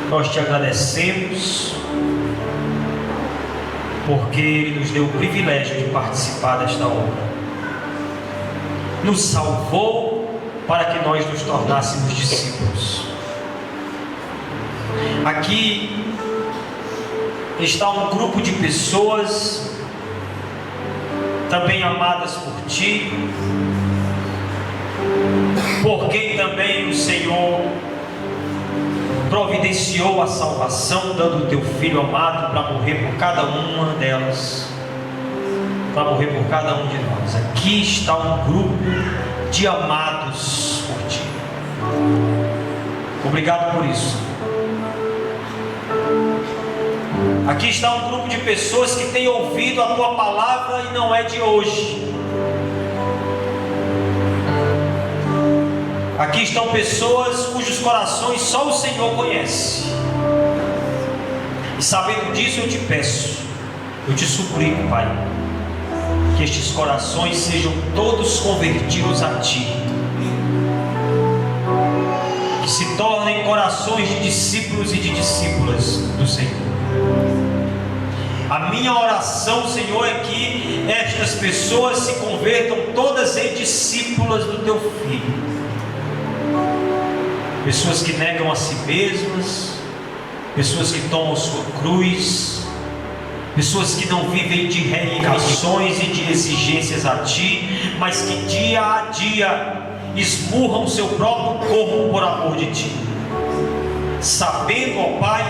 Nós te agradecemos porque Ele nos deu o privilégio de participar desta obra. Nos salvou para que nós nos tornássemos discípulos. Aqui está um grupo de pessoas também amadas por Ti, por quem também o Senhor providenciou a salvação, dando o teu Filho amado para morrer por cada uma delas, para morrer por cada um de nós. Aqui está um grupo de amados por Ti. Obrigado por isso. Aqui está um grupo de pessoas que têm ouvido a Tua palavra e não é de hoje. Aqui estão pessoas cujos corações só o Senhor conhece. E sabendo disso, eu te peço, eu te suplico, Pai, que estes corações sejam todos convertidos a Ti, que se tornem corações de discípulos e de discípulas do Senhor. A minha oração, Senhor, é que estas pessoas se convertam todas em discípulas do Teu Filho. Pessoas que negam a si mesmas, pessoas que tomam sua cruz, pessoas que não vivem de reivindicações e de exigências a Ti, mas que dia a dia esmurram o seu próprio corpo por amor de Ti, sabendo, ó Pai,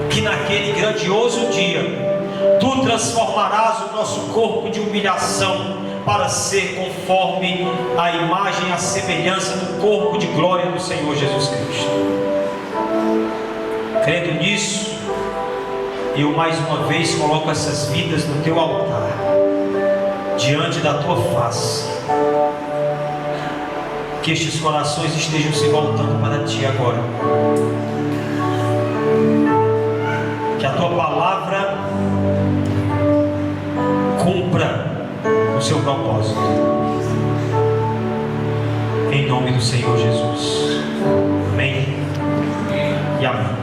que naquele grandioso dia Tu transformarás o nosso corpo de humilhação para ser conforme a imagem e a semelhança do corpo de glória do Senhor Jesus Cristo. Crendo nisso, eu mais uma vez coloco essas vidas no Teu altar, diante da Tua face. Que estes corações estejam se voltando para Ti agora. Que a Tua palavra seu propósito. Em nome do Senhor Jesus. Amém e amém.